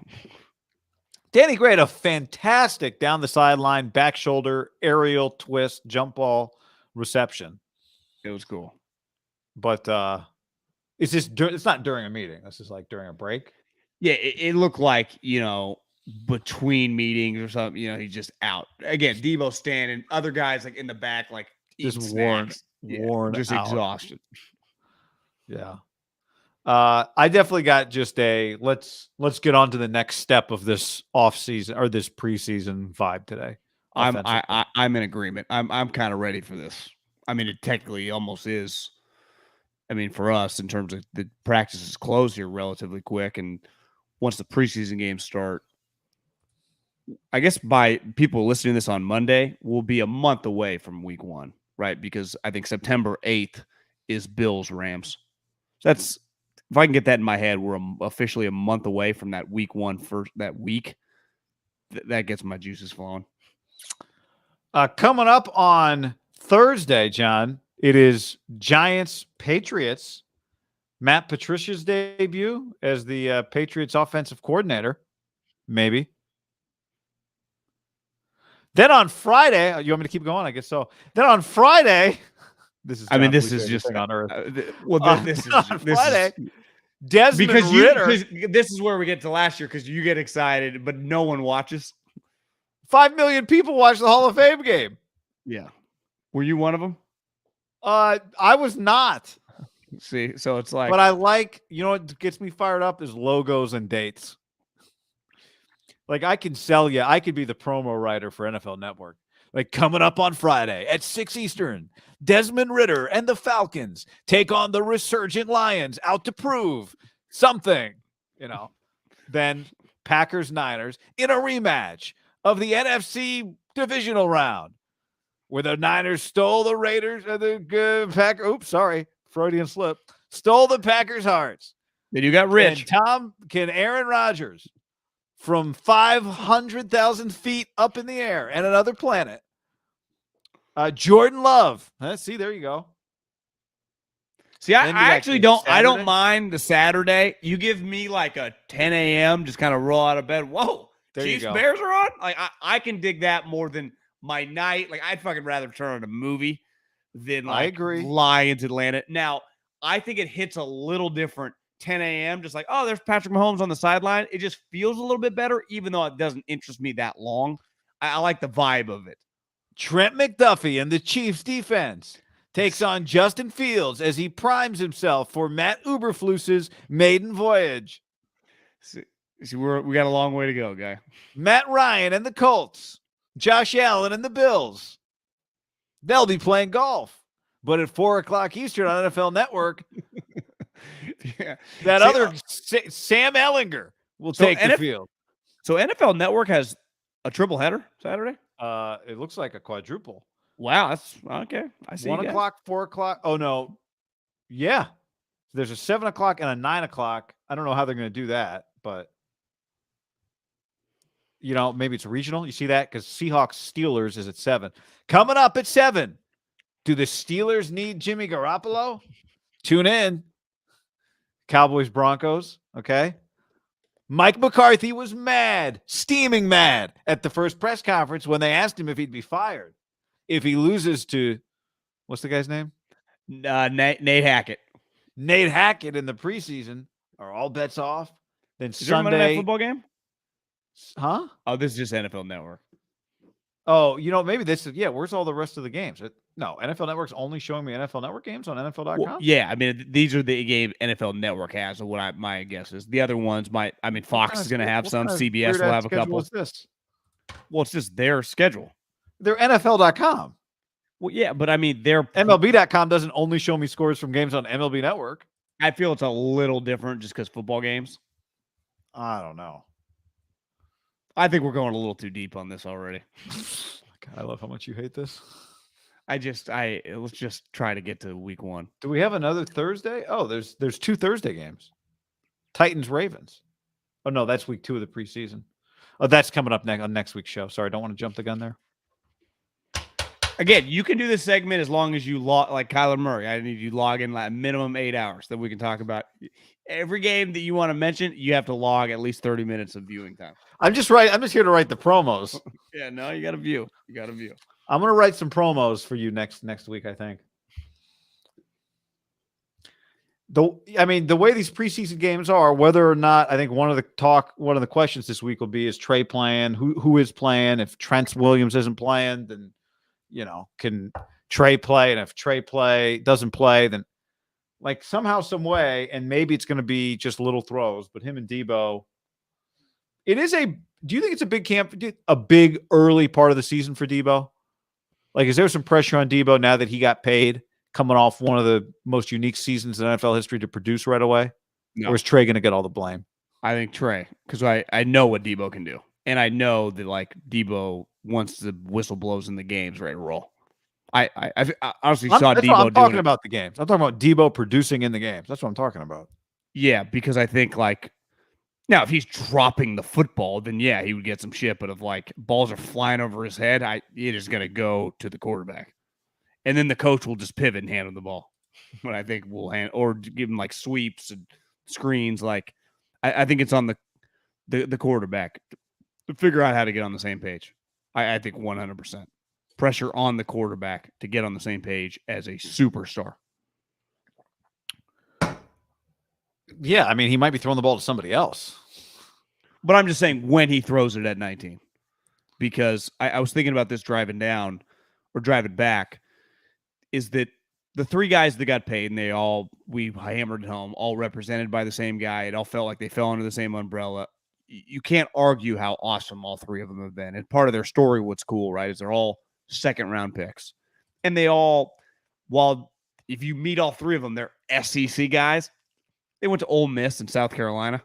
Danny Gray had a fantastic down the sideline, back shoulder, aerial twist, jump ball reception. It was cool. But it's not during a meeting. This is like during a break. Yeah, it looked like, between meetings or something, he's just out. Again, Debo standing, other guys like in the back, like just worn just out. exhaustion. Yeah. I definitely got just a let's get on to the next step of this off season or this preseason vibe today. I'm in agreement. I'm kind of ready for this. I mean, it technically almost is. I mean, for us, in terms of the practices close here relatively quick, and once the preseason games start, I guess by people listening to this on Monday, we'll be a month away from week 1, right? Because I think September 8th is Bills Rams. So that's, if I can get that in my head, we're officially a month away from that week 1 that week. That gets my juices flowing. Coming up on Thursday, John, it is Giants Patriots. Matt Patricia's debut as the Patriots offensive coordinator, maybe. Then on Friday, you want me to keep going? I guess so. Then on Friday, this is just on Earth. This is on Friday. Desmond because Ritter. This is where we get to last year because you get excited, but no one watches. 5 million people watch the Hall of Fame game. Yeah. Were you one of them? I was not. See, so it's like, but I like, you know what gets me fired up is logos and dates. Like I can sell you. I could be the promo writer for NFL Network. Like coming up on Friday at 6 Eastern, Desmond Ritter and the Falcons take on the resurgent Lions out to prove something, Then Packers-Niners in a rematch of the NFC divisional round where the Niners stole the Raiders and the Packers. Oops, sorry. Freudian slip. Stole the Packers' hearts. Then you got rich. And can Aaron Rodgers from 500,000 feet up in the air and another planet. Jordan Love. See, there you go. See, I actually don't. Saturday? I don't mind the Saturday. You give me like a 10 a.m. just kind of roll out of bed. Whoa, there Chiefs Bears are on. Like I can dig that more than my night. Like I'd fucking rather turn on a movie than like I agree. Lions Atlanta. Now I think it hits a little different. 10 a.m. just like, oh, there's Patrick Mahomes on the sideline. It just feels a little bit better, even though it doesn't interest me that long. I like the vibe of it. Trent McDuffie and the Chiefs defense takes on Justin Fields as he primes himself for Matt Eberflus's maiden voyage. See, we got a long way to go, guy. Matt Ryan and the Colts, Josh Allen and the Bills. They'll be playing golf, but at 4 o'clock Eastern on NFL Network. Yeah. Sam Ellinger will take the field. So NFL Network has a triple header Saturday? It looks like a quadruple. Wow, that's okay. I see. 1 o'clock, 4 o'clock. Oh no. Yeah. There's a 7 o'clock and a 9 o'clock. I don't know how they're going to do that, but maybe it's regional. You see that? Because Seahawks Steelers is at 7. Coming up at 7. Do the Steelers need Jimmy Garoppolo? Tune in. Cowboys Broncos, okay? Mike McCarthy was mad, steaming mad at the first press conference when they asked him if he'd be fired if he loses to, what's the guy's name? Nate Hackett. Nate Hackett in the preseason. Are all bets off? Then is Sunday. Is there a Monday Night Football game? Huh? Oh, this is just NFL Network. Oh, maybe this is, where's all the rest of the games? No, NFL Network's only showing me NFL Network games on NFL.com? Well, yeah, I mean, these are the game NFL Network has, or what my guess is. The other ones Fox is going to have some, CBS will have a couple. What's this? Well, it's just their schedule. They're NFL.com. Well, yeah, but I mean, their MLB.com doesn't only show me scores from games on MLB Network. I feel it's a little different just because football games. I don't know. I think we're going a little too deep on this already. God, I love how much you hate this. Let's just try to get to week 1. Do we have another Thursday? Oh, there's 2 Thursday games. Titans Ravens. Oh no, that's week 2 of the preseason. Oh, that's coming up on next week's show. Sorry, I don't want to jump the gun there. Again, you can do this segment as long as you log like Kyler Murray. I need you to log in like minimum 8 hours that we can talk about. Every game that you want to mention, you have to log at least 30 minutes of viewing time. I'm just here to write the promos. Yeah, no, you got to view. I'm going to write some promos for you next week, I think. The way these preseason games are, whether or not, I think one of the questions this week will be, is Trey playing? Who is playing? If Trent Williams isn't playing, then, can Trey play? And if Trey doesn't play, then Like somehow, some way, and maybe it's going to be just little throws, but him and Debo. It is do you think it's a big camp, a big early part of the season for Debo? Like, is there some pressure on Debo now that he got paid coming off one of the most unique seasons in NFL history to produce right away? No. Or is Trey going to get all the blame? I think Trey, because I know what Debo can do. And I know that, like, Debo, once the whistle blows in the game's ready to roll. I honestly saw Debo I'm talking doing about the games. I'm talking about Debo producing in the games. That's what I'm talking about. Yeah, because I think, like, now if he's dropping the football, then yeah, he would get some shit. But if, like, balls are flying over his head, it is going to go to the quarterback. And then the coach will just pivot and hand him the ball. But I think we'll or give him, like, sweeps and screens. Like, I think it's on the quarterback to figure out how to get on the same page. I think 100%. Pressure on the quarterback to get on the same page as a superstar. Yeah, I mean, he might be throwing the ball to somebody else. But I'm just saying when he throws it at 19. Because I was thinking about this driving down or driving back, is that the three guys that got paid, and we hammered it home, all represented by the same guy. It all felt like they fell under the same umbrella. You can't argue how awesome all three of them have been. And part of their story, what's cool, right, is they're all second-round picks. And they all, while if you meet all three of them, they're SEC guys. They went to Ole Miss in South Carolina.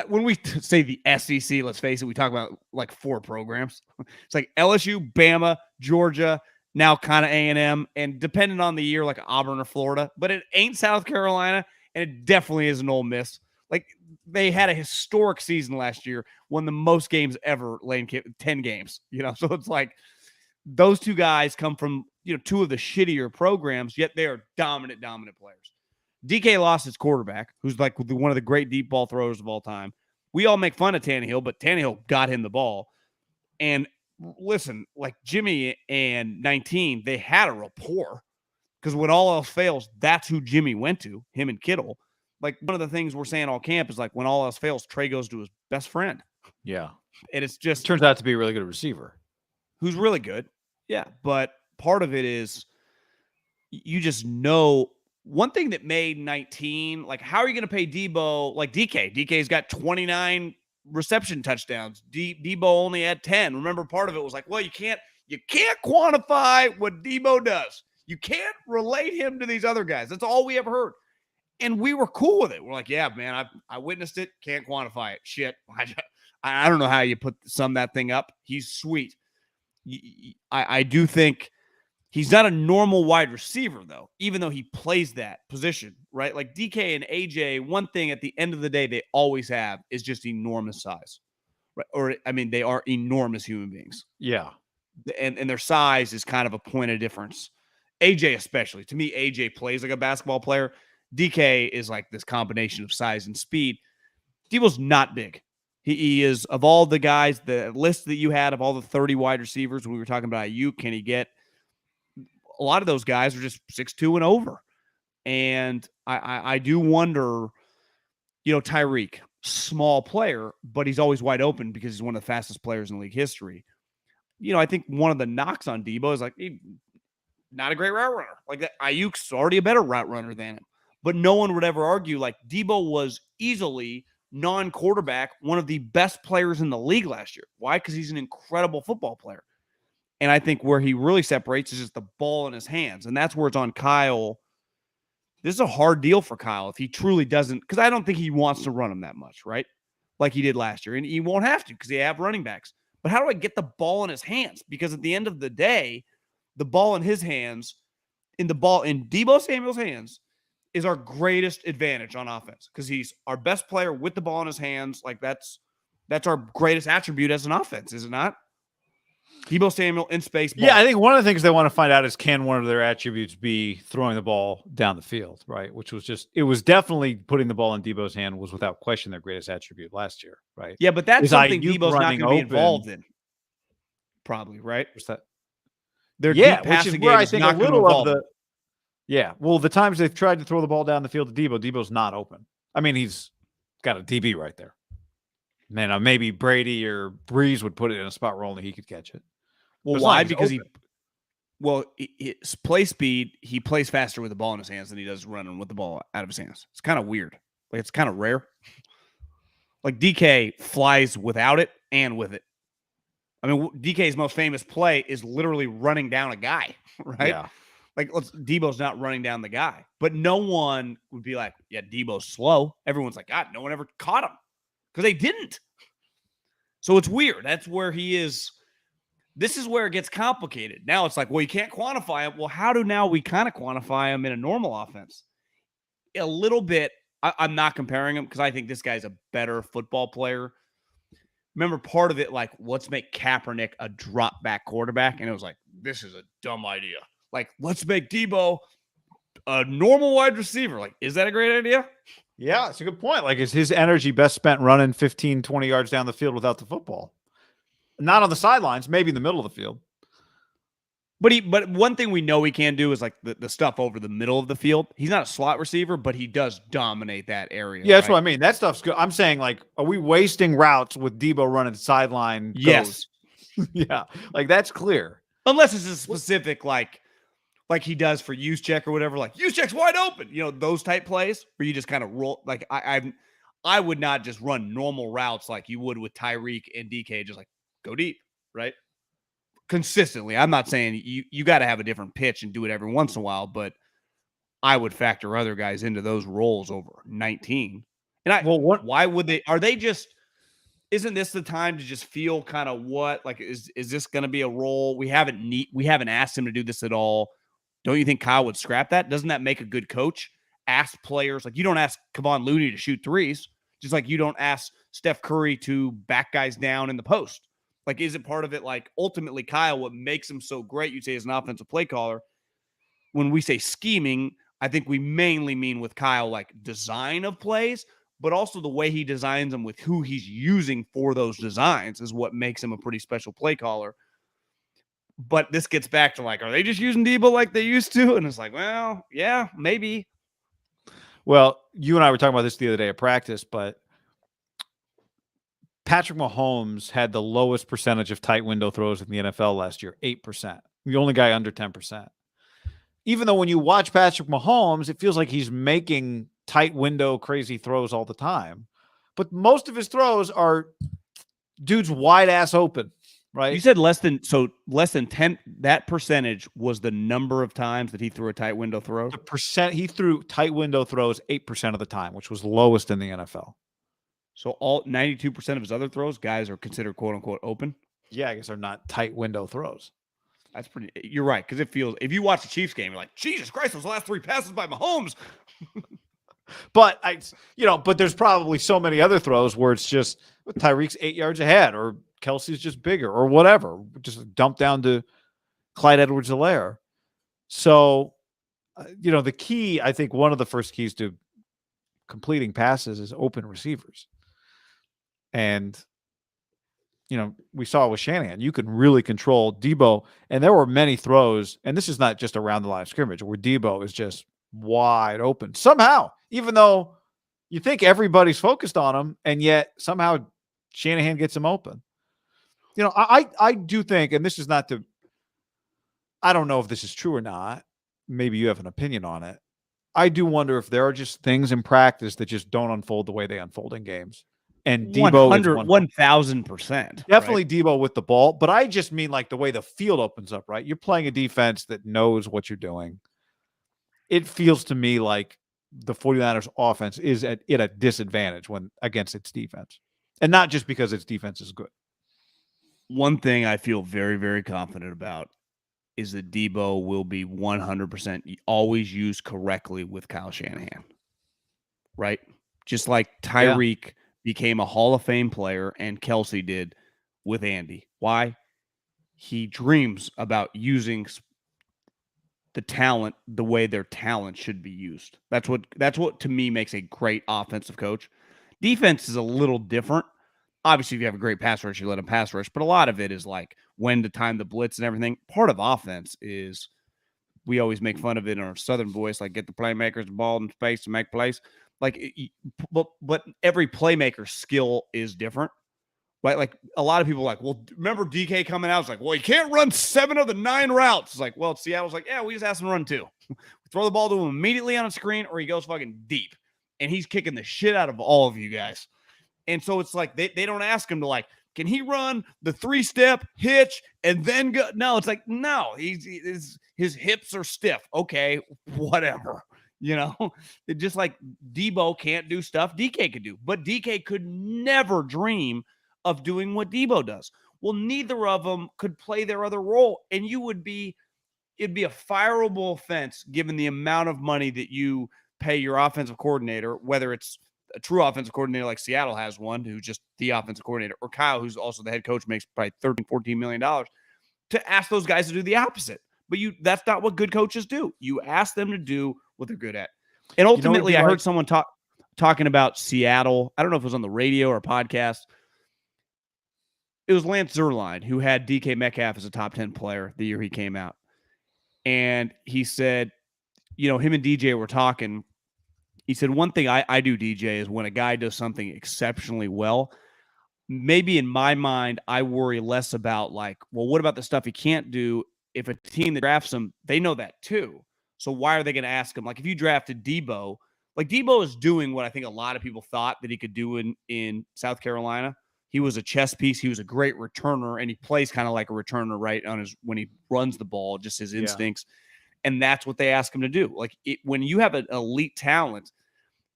When we say the SEC, let's face it, we talk about like 4 programs. It's like LSU, Bama, Georgia, now kind of A&M, and depending on the year, like Auburn or Florida. But it ain't South Carolina, and it definitely isn't Ole Miss. Like, they had a historic season last year, won the most games ever, 10 games. So it's like those two guys come from 2 of the shittier programs, yet they are dominant players. DK lost his quarterback, who's like one of the great deep ball throwers of all time. We all make fun of Tannehill, but Tannehill got him the ball. And listen, like Jimmy and 19, they had a rapport because when all else fails, that's who Jimmy went to, him and Kittle. Like, one of the things we're saying all camp is like when all else fails, Trey goes to his best friend. Yeah. And it's just turns out to be a really good receiver. Who's really good. Yeah. But part of it is you just know. One thing that made 19, like, how are you going to pay Debo like DK? DK's got 29 reception touchdowns. Debo only had 10. Remember, part of it was like, well, you can't quantify what Debo does. You can't relate him to these other guys. That's all we ever heard. And we were cool with it. We're like, yeah, man, I witnessed it. Can't quantify it. Shit. I don't know how you sum that thing up. He's sweet. I do think he's not a normal wide receiver, though, even though he plays that position, right? Like DK and AJ, one thing at the end of the day they always have is just enormous size, right? Or, I mean, they are enormous human beings. Yeah. And their size is kind of a point of difference. AJ especially. To me, AJ plays like a basketball player. DK is like this combination of size and speed. Debo's not big. He is, of all the guys, the list that you had of all the 30 wide receivers when we were talking about Ayuk, can he get – a lot of those guys are just 6'2" and over. And I do wonder, Tyreek, small player, but he's always wide open because he's one of the fastest players in league history. I think one of the knocks on Debo is like, not a great route runner. Like that, Ayuk's already a better route runner than him. But no one would ever argue like Debo was easily non-quarterback, one of the best players in the league last year. Why? Because he's an incredible football player. And I think where he really separates is just the ball in his hands. And that's where it's on Kyle. This is a hard deal for Kyle if he truly doesn't, because I don't think he wants to run him that much, right? Like he did last year. And he won't have to because they have running backs. But how do I get the ball in his hands? Because at the end of the day, the ball in his hands, in Deebo Samuel's hands, is our greatest advantage on offense because he's our best player with the ball in his hands. Like that's our greatest attribute as an offense, is it not? Deebo Samuel in space. Ball. Yeah, I think one of the things they want to find out is can one of their attributes be throwing the ball down the field, right? Which was it was definitely putting the ball in Debo's hand was without question their greatest attribute last year, right? Yeah, but that's something Debo's not going to be involved in. Probably, right? What's that? Their deep passing game is not going to involve them. Yeah, well, the times they've tried to throw the ball down the field to Debo's not open. I mean, he's got a DB right there. Man, maybe Brady or Breeze would put it in a spot where only he could catch it. Well, why? Because Well, his play speed, he plays faster with the ball in his hands than he does running with the ball out of his hands. It's kind of weird. Like, it's kind of rare. Like, DK flies without it and with it. I mean, DK's most famous play is literally running down a guy, right? Yeah. Like, Debo's not running down the guy. But no one would be like, yeah, Debo's slow. Everyone's like, God, no one ever caught him. Because they didn't. So it's weird. That's where he is. This is where it gets complicated. Now it's like, well, you can't quantify him. Well, how do now we kind of quantify him in a normal offense? A little bit. I'm not comparing him because I think this guy's a better football player. Remember, part of it, like, let's make Kaepernick a drop back quarterback. And it was like, this is a dumb idea. Like, let's make Debo a normal wide receiver. Like, is that a great idea? Yeah, it's a good point. Like, is his energy best spent running 15, 20 yards down the field without the football? Not on the sidelines, maybe in the middle of the field. But one thing we know he can do is like the stuff over the middle of the field. He's not a slot receiver, but he does dominate that area. Yeah, that's what I mean. That stuff's good. I'm saying, like, are we wasting routes with Debo running sideline? Yes. Yeah, like, that's clear. Unless it's a specific, like he does for use check or whatever, like use check's wide open. You know, those type plays where you just kind of roll. Like, I would not just run normal routes like you would with Tyreek and DK, just like go deep, right? Consistently. I'm not saying you got to have a different pitch and do it every once in a while, but I would factor other guys into those roles over 19. And why would they? Are they just? Isn't this the time to just feel kind of what? Like, is this going to be a role? We haven't asked him to do this at all. Don't you think Kyle would scrap that? Doesn't that make a good coach? Ask players, like, you don't ask Kevon Looney to shoot threes, just like you don't ask Steph Curry to back guys down in the post. Like, is it part of it? Like, ultimately, Kyle, what makes him so great, you say, as an offensive play caller, when we say scheming, I think we mainly mean with Kyle, like, design of plays, but also the way he designs them with who he's using for those designs is what makes him a pretty special play caller. But this gets back to, like, are they just using Debo like they used to? And it's like, well, yeah, maybe. Well, you and I were talking about this the other day at practice, but Patrick Mahomes had the lowest percentage of tight window throws in the NFL last year, 8%. The only guy under 10%. Even though when you watch Patrick Mahomes, it feels like he's making tight window crazy throws all the time. But most of his throws are dudes wide ass open, right? You said less than 10. That percentage was the number of times that he threw a tight window throw. The percent he threw tight window throws 8% of the time, which was lowest in the NFL. So all 92% of his other throws, guys are considered quote unquote open. Yeah, I guess they're not tight window throws. That's pretty. You're right, because it feels. If you watch the Chiefs game, you're like, Jesus Christ, those last 3 passes by Mahomes. But but there's probably so many other throws where it's just Tyreek's 8 yards ahead, or Kelsey's just bigger, or whatever. Just dump down to Clyde Edwards-Helaire. So, the key, I think, one of the first keys to completing passes is open receivers. And, we saw it with Shanahan. You can really control Debo. And there were many throws, and this is not just around the line of scrimmage, where Debo is just wide open. Somehow, even though you think everybody's focused on him, and yet somehow Shanahan gets him open. I do think, and this is not to, I don't know if this is true or not. Maybe you have an opinion on it. I do wonder if there are just things in practice that just don't unfold the way they unfold in games. And Debo 1,000%. Definitely right? Debo with the ball. But I just mean like the way the field opens up, right? You're playing a defense that knows what you're doing. It feels to me like the 49ers offense is at a disadvantage when against its defense. And not just because its defense is good. One thing I feel very, very confident about is that Debo will be 100% always used correctly with Kyle Shanahan. Right? Just like Tyreek became a Hall of Fame player and Kelsey did with Andy. Why? He dreams about using the talent the way their talent should be used. That's what to me makes a great offensive coach. Defense is a little different. Obviously, if you have a great pass rush, you let them pass rush. But a lot of it is like when to time the blitz and everything. Part of offense is, we always make fun of it in our Southern voice, like get the playmakers the ball in space to make plays. Like, but every playmaker's skill is different. Right? Like a lot of people are like, well, remember DK coming out? It's like, well, he can't run 7 of the 9 routes. It's like, well, Seattle's like, yeah, we just asked him to run 2. Throw the ball to him immediately on a screen, or he goes fucking deep. And he's kicking the shit out of all of you guys. And so it's like they don't ask him to like, can he run the 3-step hitch and then go? No, it's like, no, his hips are stiff. Okay, whatever. It's just like Debo can't do stuff DK could do, but DK could never dream of doing what Debo does. Well, neither of them could play their other role, and it'd be a fireable offense given the amount of money that you pay your offensive coordinator, whether it's a true offensive coordinator like Seattle has one, who's just the offensive coordinator, or Kyle, who's also the head coach, makes probably $13-14 million, to ask those guys to do the opposite. But that's not what good coaches do. You ask them to do what they're good at. And ultimately, I heard someone talking about Seattle. I don't know if it was on the radio or a podcast. It was Lance Zierlein, who had DK Metcalf as a top 10 player the year he came out. And he said, him and DJ were talking. He said, one thing I do, DJ, is when a guy does something exceptionally well, maybe in my mind, I worry less about like, well, what about the stuff he can't do? If a team that drafts him, they know that too. So why are they going to ask him? Like if you drafted Debo, like Debo is doing what I think a lot of people thought that he could do in South Carolina. He was a chess piece. He was a great returner, and he plays kind of like a returner, right? When he runs the ball, just his instincts. Yeah. And that's what they ask him to do. Like when you have an elite talent,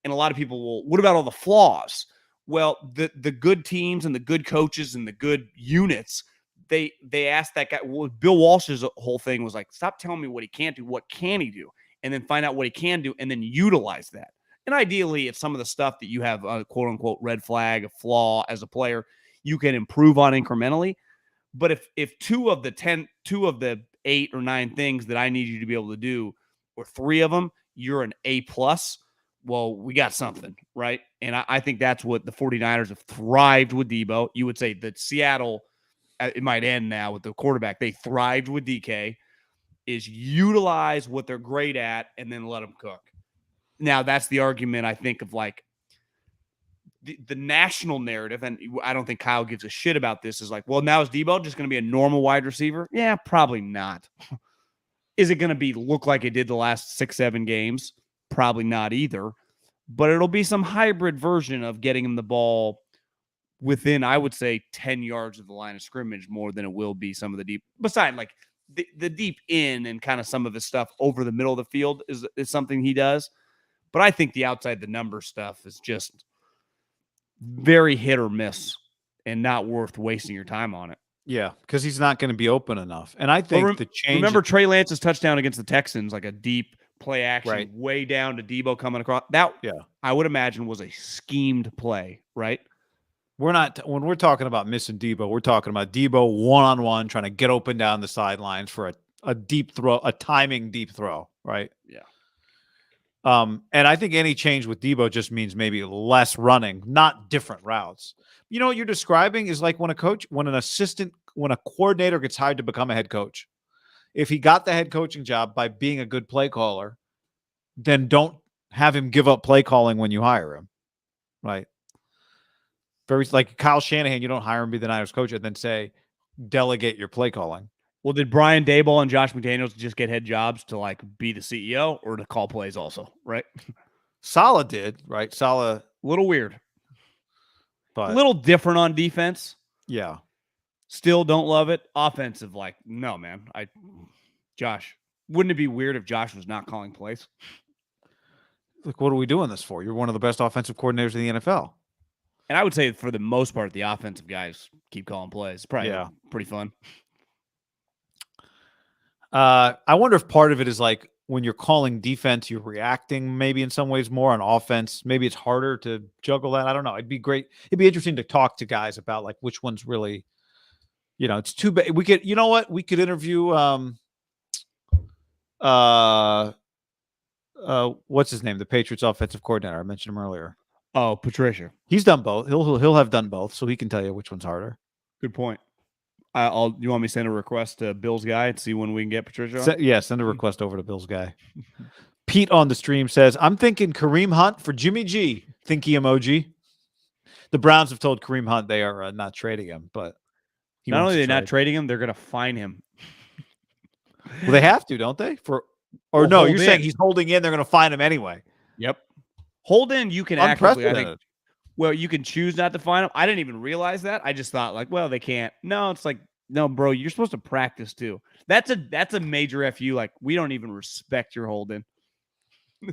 and a lot of people will, what about all the flaws? Well, the good teams and the good coaches and the good units, they asked that guy. Well, Bill Walsh's whole thing was like, stop telling me what he can't do. What can he do? And then find out what he can do and then utilize that. And ideally, if some of the stuff that you have a quote unquote red flag, a flaw as a player, you can improve on incrementally. But if 2 of the 8 or 9 things that I need you to be able to do, or 3 of them, you're an A+, well, we got something, right? And I think that's what the 49ers have thrived with Debo. You would say that Seattle, it might end now with the quarterback, they thrived with DK, is utilize what they're great at and then let them cook. Now, that's the argument, I think, of like the national narrative, and I don't think Kyle gives a shit about this, is like, well, now is Debo just going to be a normal wide receiver? Yeah, probably not. Is it going to look like it did the last 6-7 games? Probably not either. But it'll be some hybrid version of getting him the ball within, I would say, 10 yards of the line of scrimmage more than it will be some of the deep. Besides, like the deep in and kind of some of his stuff over the middle of the field is something he does. But I think the outside the number stuff is just very hit or miss and not worth wasting your time on it. Yeah, because he's not going to be open enough. And I think the change. Remember Trey Lance's touchdown against the Texans, like a deep play action way down to Debo coming across. That, I would imagine, was a schemed play, right? When we're talking about missing Debo, we're talking about Debo one-on-one trying to get open down the sidelines for a deep throw, a timing deep throw, right? Yeah. And I think any change with Debo just means maybe less running, not different routes. You know what you're describing is like when a coordinator gets hired to become a head coach. If he got the head coaching job by being a good play caller, then don't have him give up play calling when you hire him, right? Very like Kyle Shanahan, you don't hire him to be the Niners coach and then say, delegate your play calling. Well, did Brian Daboll and Josh McDaniels just get head jobs to like be the CEO or to call plays also, right? Saleh did, right? Saleh. A little weird. But a little different on defense. Yeah. Still don't love it. Offensive, like, no, man. Josh, wouldn't it be weird if Josh was not calling plays? Like, what are we doing this for? You're one of the best offensive coordinators in the NFL. And I would say for the most part, the offensive guys keep calling plays. It's probably pretty fun. I wonder if part of it is like when you're calling defense, you're reacting maybe in some ways more. On offense, maybe it's harder to juggle that. I don't know. It'd be great. It'd be interesting to talk to guys about like which one's really, it's too bad. We could, we could interview, what's his name? The Patriots offensive coordinator. I mentioned him earlier. Oh, Patricia. He's done both. He'll have done both, so he can tell you which one's harder. Good point. You want me to send a request to Bill's guy and see when we can get Patricia? Send a request over to Bill's guy. Pete on the stream says, I'm thinking Kareem Hunt for Jimmy G. Thinky emoji. The Browns have told Kareem Hunt they are not trading him, but not only are they not trading him, they're going to fine him. Well, they have to, don't they? Or no, you're saying he's holding in. They're going to fine him anyway. Yep. Hold in, you can actively, I think. Well, you can choose not to fine him. I didn't even realize that. I just thought like, well, they can't. No, it's like, no, bro, you're supposed to practice too. That's a major FU. Like, we don't even respect your hold in.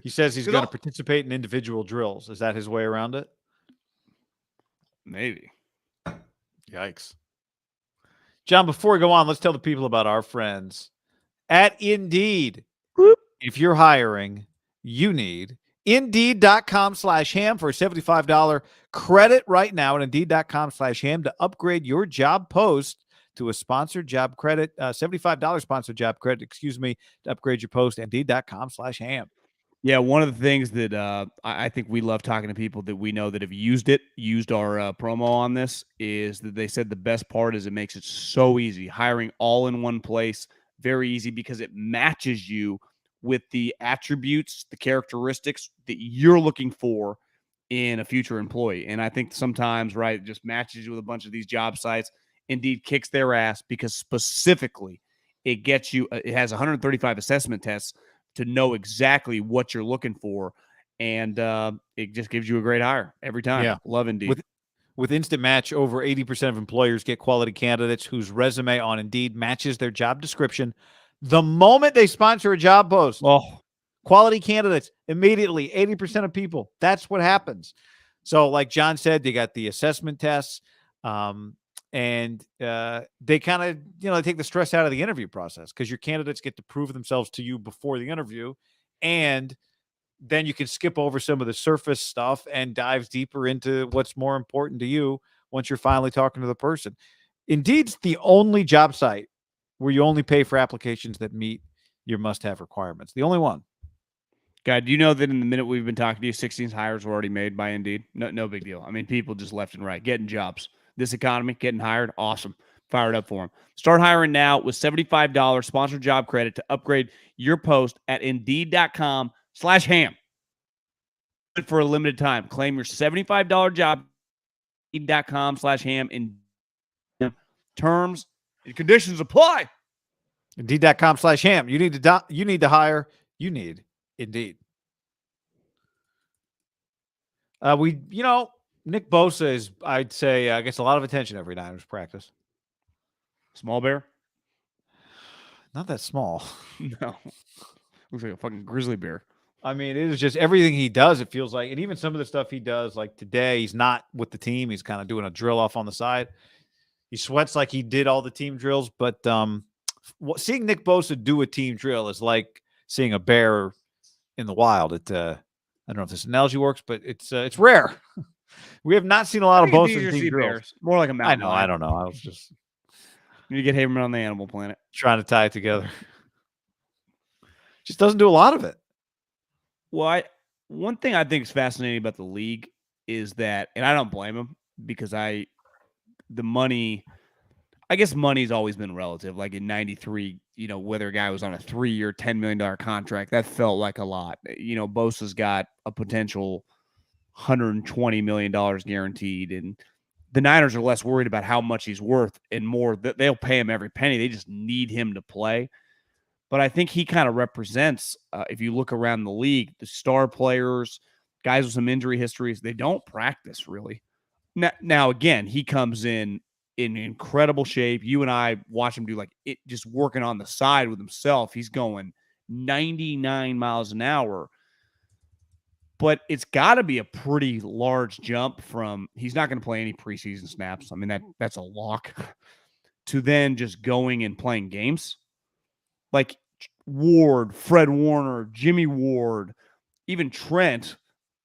He says he's going to participate in individual drills. Is that his way around it? Maybe. Yikes. John, before we go on, let's tell the people about our friends at Indeed. Whoop. If you're hiring, you need Indeed.com/ham for a $75 credit right now at Indeed.com/ham to upgrade your job post to a sponsored job credit, $75 sponsored job credit, to upgrade your post, Indeed.com/ham. Yeah, one of the things that I think we love talking to people that we know that have used our promo on this, is that they said the best part is it makes it so easy. Hiring all in one place, very easy, because it matches you with the attributes, the characteristics that you're looking for in a future employee. And I think sometimes, right, it just matches you with a bunch of these job sites. Indeed kicks their ass because specifically it gets you, it has 135 assessment tests to know exactly what you're looking for. And it just gives you a great hire every time. Yeah. Love Indeed. With Instant Match, over 80% of employers get quality candidates whose resume on Indeed matches their job description the moment they sponsor a job post. Oh, quality candidates immediately, 80% of people. That's what happens. So like John said, they got the assessment tests, and they kind of, they take the stress out of the interview process, because your candidates get to prove themselves to you before the interview. And then you can skip over some of the surface stuff and dive deeper into what's more important to you once you're finally talking to the person. Indeed's the only job site where you only pay for applications that meet your must-have requirements. The only one. God, do you know that in the minute we've been talking to you, 16 hires were already made by Indeed? No big deal. I mean, people just left and right getting jobs. This economy, getting hired, awesome. Fired up for them. Start hiring now with $75 sponsored job credit to upgrade your post at Indeed.com/ham. For a limited time, claim your $75 job. Indeed.com/ham. In terms and conditions apply. Indeed.com/ham. You need to hire. You need Indeed. Nick Bosa is, I'd say, gets a lot of attention every Niners practice. Small bear? Not that small. No. Looks like a fucking grizzly bear. I mean, it is just everything he does, it feels like. And even some of the stuff he does, like today, he's not with the team. He's kind of doing a drill off on the side. He sweats like he did all the team drills. But seeing Nick Bosa do a team drill is like seeing a bear in the wild. I don't know if this analogy works, but it's rare. We have not seen a lot of Bosa in team drills. Bears. More like a mountain lion. I don't know. I was just need to get Haberman on the Animal Planet. Trying to tie it together. Just doesn't do a lot of it. Well, one thing I think is fascinating about the league is that, and I don't blame him, because the money, I guess money's always been relative. Like in 93, whether a guy was on a 3-year, $10 million contract, that felt like a lot. Bosa's got a potential $120 million guaranteed, and the Niners are less worried about how much he's worth and more that they'll pay him every penny. They just need him to play. But I think he kind of represents, if you look around the league, the star players, guys with some injury histories, they don't practice really. Now again, he comes in incredible shape. You and I watch him do just working on the side with himself. He's going 99 miles an hour. But it's got to be a pretty large jump from he's not going to play any preseason snaps. I mean, that's a lock, to then just going and playing games. Like Ward, Fred Warner, Jimmy Ward, even Trent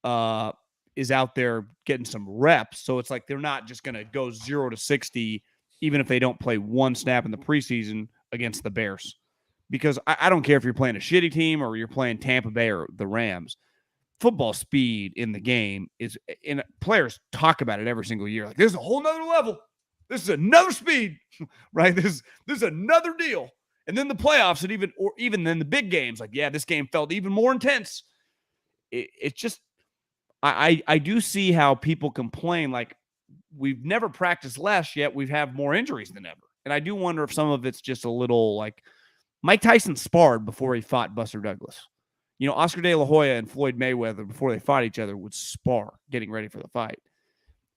is out there getting some reps. So it's like they're not just going to go 0 to 60, even if they don't play one snap in the preseason against the Bears. Because I don't care if you're playing a shitty team or you're playing Tampa Bay or the Rams. Football speed in the game is, and players talk about it every single year. Like, there's a whole nother level. This is another speed, right? This is another deal. And then the playoffs, and even then the big games, like, yeah, this game felt even more intense. It's just, I do see how people complain. Like, we've never practiced less, yet we have more injuries than ever. And I do wonder if some of it's just a little like Mike Tyson sparred before he fought Buster Douglas. You know, Oscar De La Hoya and Floyd Mayweather, before they fought each other, would spar getting ready for the fight.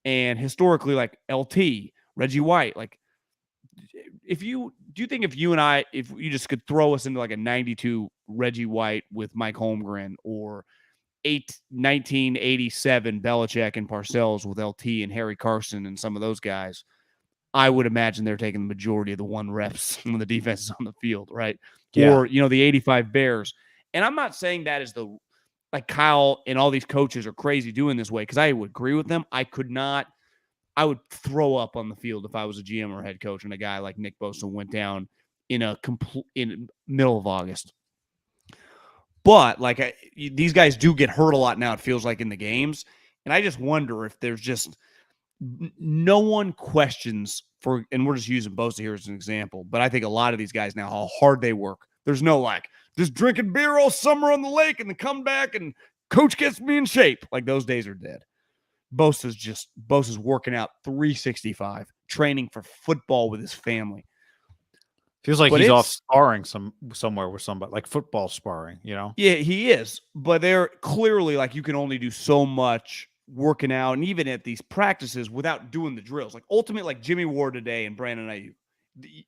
And historically, like LT, Reggie White, like do you think if you and I, if you just could throw us into like a 92 Reggie White with Mike Holmgren, or 1987 Belichick and Parcells with LT and Harry Carson and some of those guys, I would imagine they're taking the majority of the 1 reps when the defense is on the field, right? Yeah. Or, you know, the 85 Bears. And I'm not saying that is like Kyle and all these coaches are crazy doing this way, because I would agree with them. I would throw up on the field if I was a GM or head coach and a guy like Nick Bosa went down in middle of August. But like these guys do get hurt a lot now, it feels like, in the games. And I just wonder if there's just no one questions and we're just using Bosa here as an example, but I think a lot of these guys now, how hard they work. There's no like just drinking beer all summer on the lake and then come back and coach gets me in shape. Like those days are dead. Bosa's working out 365, training for football with his family. Feels like he's off sparring somewhere with somebody, like football sparring, you know? Yeah, he is. But they're clearly like, you can only do so much working out, and even at these practices, without doing the drills. Like ultimately, like Jimmy Ward today and Brandon Ayuk,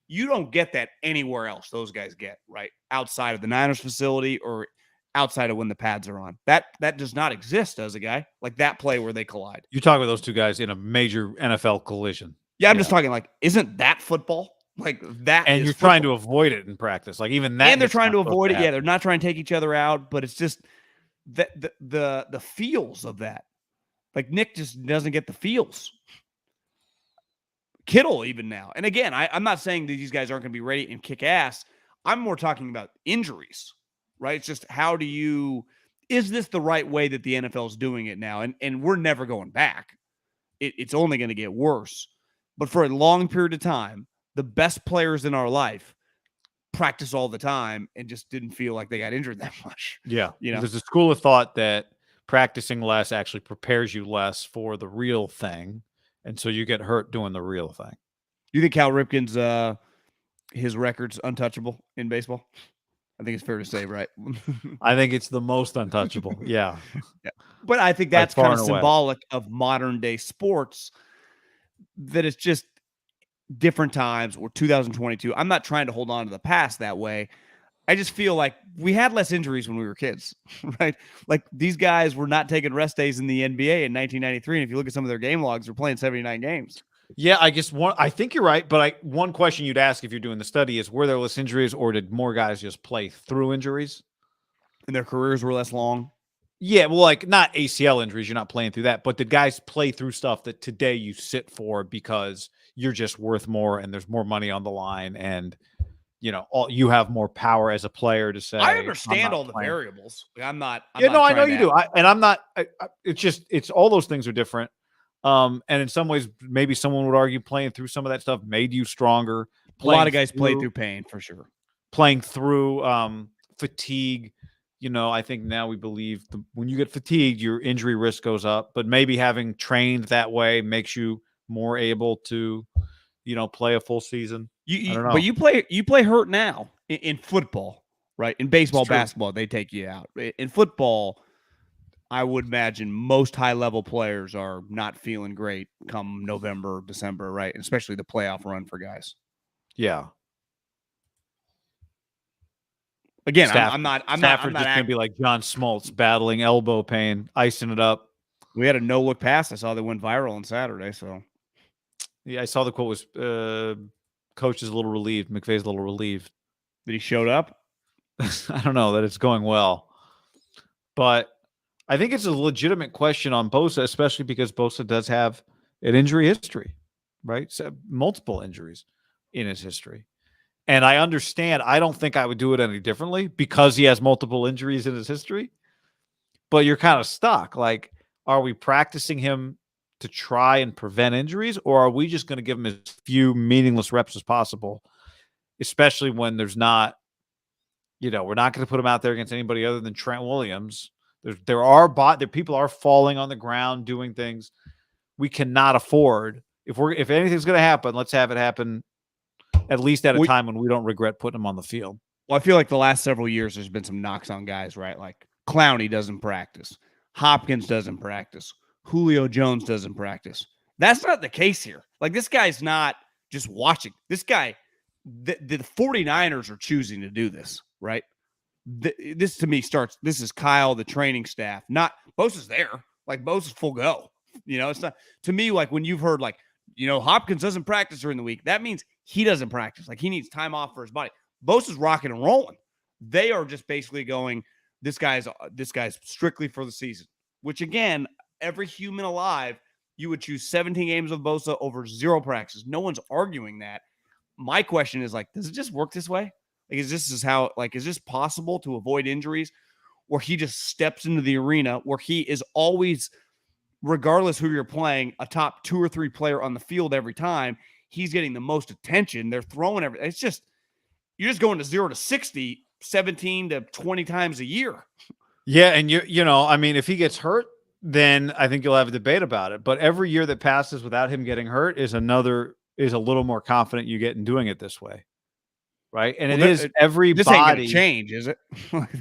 you don't get that anywhere else. Those guys get right outside of the Niners facility or outside of when the pads are on. That does not exist as a guy, like that play where they collide. You talk about those two guys in a major NFL collision. Yeah, I'm just talking like, isn't that football? Like that, and you're football. Trying to avoid it in practice, like even that. And they're trying to avoid it. Yeah, they're not trying to take each other out, but it's just the feels of that. Like Nick just doesn't get the feels. Kittle even now, and again, I'm not saying that these guys aren't going to be ready and kick ass. I'm more talking about injuries, right? It's just is this the right way that the NFL is doing it now? And we're never going back. It's only going to get worse. But for a long period of time, the best players in our life practice all the time and just didn't feel like they got injured that much. Yeah. You know, there's a school of thought that practicing less actually prepares you less for the real thing. And so you get hurt doing the real thing. You think Cal Ripken's his record's untouchable in baseball? I think it's fair to say, right? I think it's the most untouchable. Yeah. But I think that's kind of symbolic of modern day sports, that it's just different times, or 2022. I'm not trying to hold on to the past that way. I just feel like we had less injuries when we were kids, right? Like these guys were not taking rest days in the NBA in 1993. And if you look at some of their game logs, they're playing 79 games. Yeah, I guess I think you're right. But one question you'd ask if you're doing the study is, were there less injuries, or did more guys just play through injuries? And their careers were less long? Yeah, well, like not ACL injuries. You're not playing through that. But did guys play through stuff that today you sit for because you're just worth more and there's more money on the line, and you know, you have more power as a player to say. I understand all the variables. I know you do. I'm not. It's all those things are different. And in some ways, maybe someone would argue playing through some of that stuff made you stronger. A lot of guys played through pain for sure. Playing through fatigue. You know, I think now we believe when you get fatigued, your injury risk goes up. But maybe having trained that way makes you more able to, you know, play a full season. I don't know. But you play hurt now in football, right? In baseball, basketball, they take you out. In football, I would imagine most high-level players are not feeling great come November, December, right? Especially the playoff run for guys. Yeah. Again, I'm not just gonna be like John Smoltz battling elbow pain, icing it up. We had a no-look pass I saw that went viral on Saturday. So, yeah, I saw the quote was, "Coach is a little relieved. McVay's a little relieved that he showed up." I don't know that it's going well, but I think it's a legitimate question on Bosa, especially because Bosa does have an injury history, right? So multiple injuries in his history. And I understand, I don't think I would do it any differently because he has multiple injuries in his history. But you're kind of stuck. Like, are we practicing him to try and prevent injuries, or are we just going to give him as few meaningless reps as possible, especially when there's not, you know, we're not going to put him out there against anybody other than Trent Williams. There people are falling on the ground doing things. we cannot afford. If anything's going to happen, let's have it happen at least at a time when we don't regret putting him on the field. Well, I feel like the last several years there's been some knocks on guys, right? Like Clowney doesn't practice. Hopkins doesn't practice. Julio Jones doesn't practice. That's not the case here. Like, this guy's not just watching. This guy, the 49ers are choosing to do this, right? This to me this is Kyle, the training staff. Not Bosa's there. Like, Bosa's full go. It's not, to me, like when you've heard like, Hopkins doesn't practice during the week, that means he doesn't practice. Like, he needs time off for his body. Bosa's rocking and rolling. They are just basically going, this guy's strictly for the season, which again, every human alive, you would choose 17 games of Bosa over 0 practices. No one's arguing that. My question is, like, does it just work this way? Like, is this possible to avoid injuries where he just steps into the arena where he is always, regardless who you're playing, a top 2 or 3 player on the field every time? He's getting the most attention. They're throwing everything. It's just, you're just going to 0 to 60, 17 to 20 times a year. Yeah. And if he gets hurt, then I think you'll have a debate about it. But every year that passes without him getting hurt is a little more confident you get in doing it this way. Right. And this ain't gonna change, is it?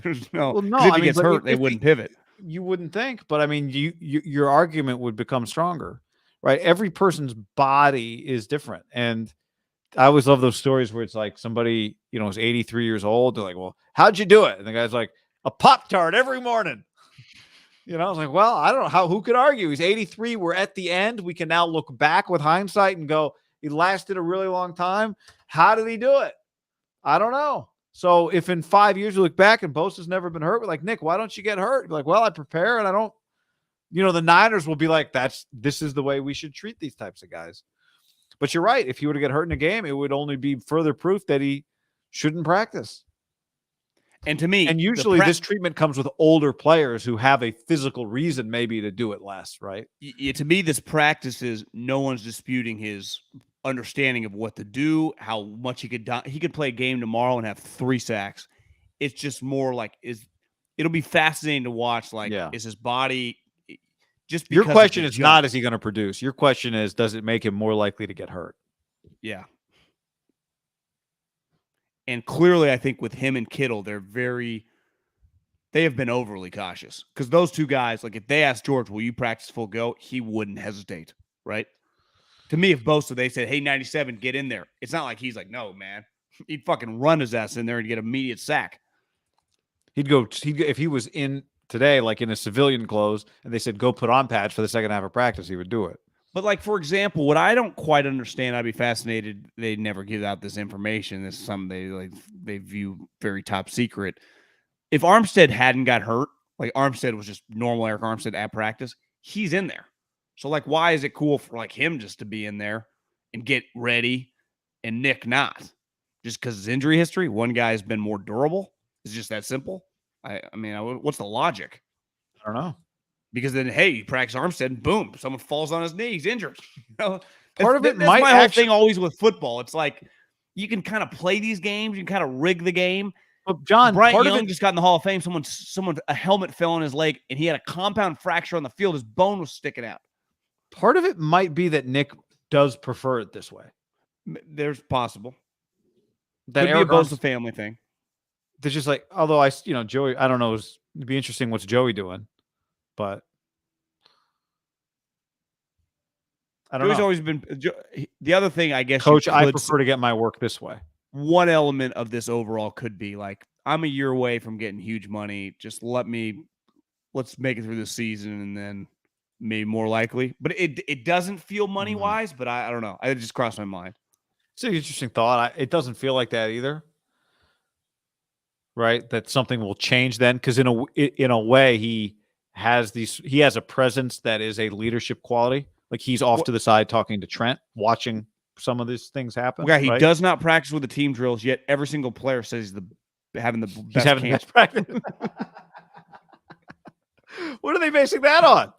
There's no. Well, no. If he gets hurt, they wouldn't pivot. You wouldn't think, but I mean, your argument would become stronger, right? Every person's body is different, and I always love those stories where it's like somebody is 83 years old. They're like, "Well, how'd you do it?" And the guy's like, "A Pop-Tart every morning." I was like, "Well, I don't know who could argue? He's 83. We're at the end. We can now look back with hindsight and go, he lasted a really long time. How did he do it? I don't know." So if in 5 years you look back and Bosa's never been hurt, we're like, "Nick, why don't you get hurt?" You're like, "Well, I prepare and I don't." The Niners will be like, this is the way we should treat these types of guys. But you're right. If he were to get hurt in a game, it would only be further proof that he shouldn't practice. And to me, and usually this treatment comes with older players who have a physical reason maybe to do it less, right? To me, this practice is, no one's disputing his understanding of what to do, how much he could play a game tomorrow and have 3 sacks. It's just more like, it'll be fascinating to watch. Like, is his body just because your question is not, is he going to produce? Your question is, does it make him more likely to get hurt? Yeah. And clearly, I think with him and Kittle, they have been overly cautious, because those two guys, like, if they asked George, will you practice full go? He wouldn't hesitate, right? To me, if Bosa, they said, hey, 97, get in there. It's not like he's like, no, man. He'd fucking run his ass in there and get an immediate sack. If he was in today, like in his civilian clothes, and they said, go put on pads for the second half of practice, he would do it. But, like, for example, what I don't quite understand, I'd be fascinated, they never give out this information. This is something they view very top secret. If Armstead hadn't got hurt, like Armstead was just normal Eric Armstead at practice, he's in there. So, like, why is it cool for, like, him just to be in there and get ready and Nick not? Just because his injury history? One guy has been more durable? It's just that simple? I mean, what's the logic? I don't know. Because then, hey, you practice Armstead, and boom, someone falls on his knee, he's injured. Part of it that's might my whole thing always with football. It's like, you can kind of play these games, you can kind of rig the game. But John, Bryant Young just got in the Hall of Fame. A helmet fell on his leg, and he had a compound fracture on the field. His bone was sticking out. Part of it might be that Nick does prefer it this way. There's possible. That could be a Bosa family thing. There's just like, although Joey, I don't know, it'd be interesting what's Joey doing, but I don't know. Joey's always been the other thing, I guess. Coach, I prefer to get my work this way. One element of this overall could be like, I'm a year away from getting huge money. Just let's make it through the season, and then maybe more likely. But it doesn't feel money wise, but I don't know. It just crossed my mind. It's an interesting thought. It doesn't feel like that either. Right? That something will change then, because in a way he has a presence that is a leadership quality. Like, he's off to the side talking to Trent, watching some of these things happen. Yeah, he does not practice with the team drills, yet every single player says he's having the best practice. What are they basing that on?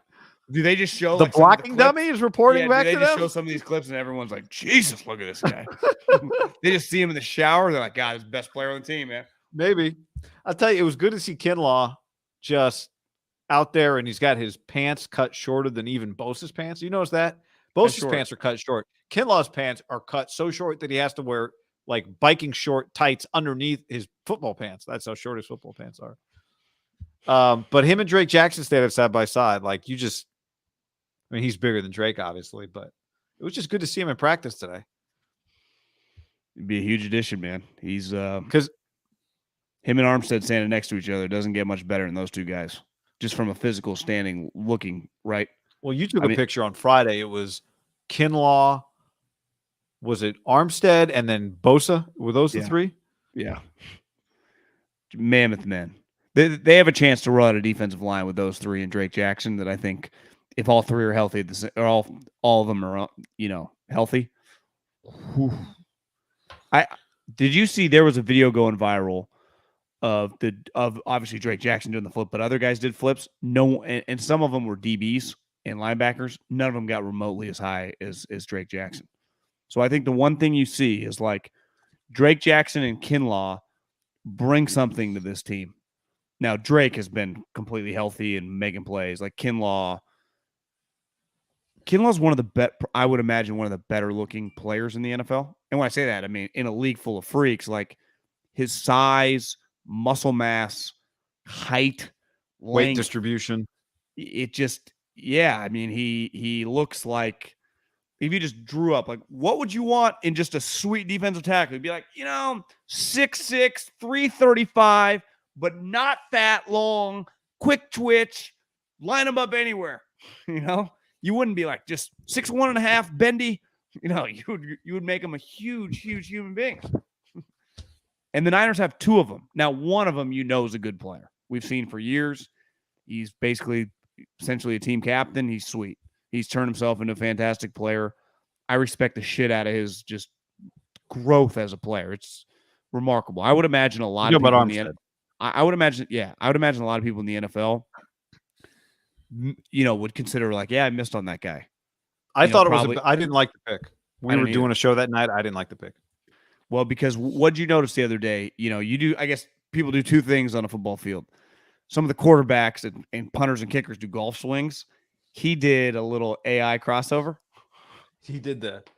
Do they just show the blocking dummy is reporting back to them? They just show some of these clips and everyone's like, Jesus, look at this guy. They just see him in the shower. They're like, God, he's the best player on the team, man. Maybe. I'll tell you, it was good to see Kinlaw just out there, and he's got his pants cut shorter than even Bosa's pants. You notice that? Bosa's pants are cut short. Kinlaw's pants are cut so short that he has to wear like biking short tights underneath his football pants. That's how short his football pants are. But him and Drake Jackson standing side by side. Like, you just, I mean, he's bigger than Drake, obviously, but it was just good to see him in practice today. It'd be a huge addition, man. He's because him and Armstead standing next to each other doesn't get much better than those two guys, just from a physical standing looking, right? Well, you took a picture on Friday. It was Kinlaw, was it Armstead, and then Bosa? Were those the three? Yeah. Mammoth men. They have a chance to run a defensive line with those three and Drake Jackson that I think if all three are healthy, or all of them are, healthy. Whew. Did you see there was a video going viral of obviously Drake Jackson doing the flip, but other guys did flips. No, and some of them were DBs and linebackers. None of them got remotely as high as Drake Jackson. So I think the one thing you see is like Drake Jackson and Kinlaw bring something to this team. Now, Drake has been completely healthy and making plays. Like Kinlaw's one of the I would imagine one of the better looking players in the NFL. And when I say that, I mean in a league full of freaks, like his size, muscle mass, height, weight distribution. It just, I mean, he looks like if you just drew up, like, what would you want in just a sweet defensive tackle? It'd be like, 6'6", 335, but not that long, quick twitch, line him up anywhere. You wouldn't be like just 6'1.5", bendy. You would make him a huge, huge human being. And the Niners have two of them. Now, one of them is a good player. We've seen for years. He's basically essentially a team captain. He's sweet. He's turned himself into a fantastic player. I respect the shit out of his just growth as a player. It's remarkable. I would imagine a lot of people in the I would imagine a lot of people in the NFL, would consider like, I missed on that guy. I thought I didn't like the pick. We were doing a show that night. I didn't like the pick. Well, because what did you notice the other day? You do, I guess people do two things on a football field. Some of the quarterbacks and punters and kickers do golf swings. He did a little AI crossover. He did that.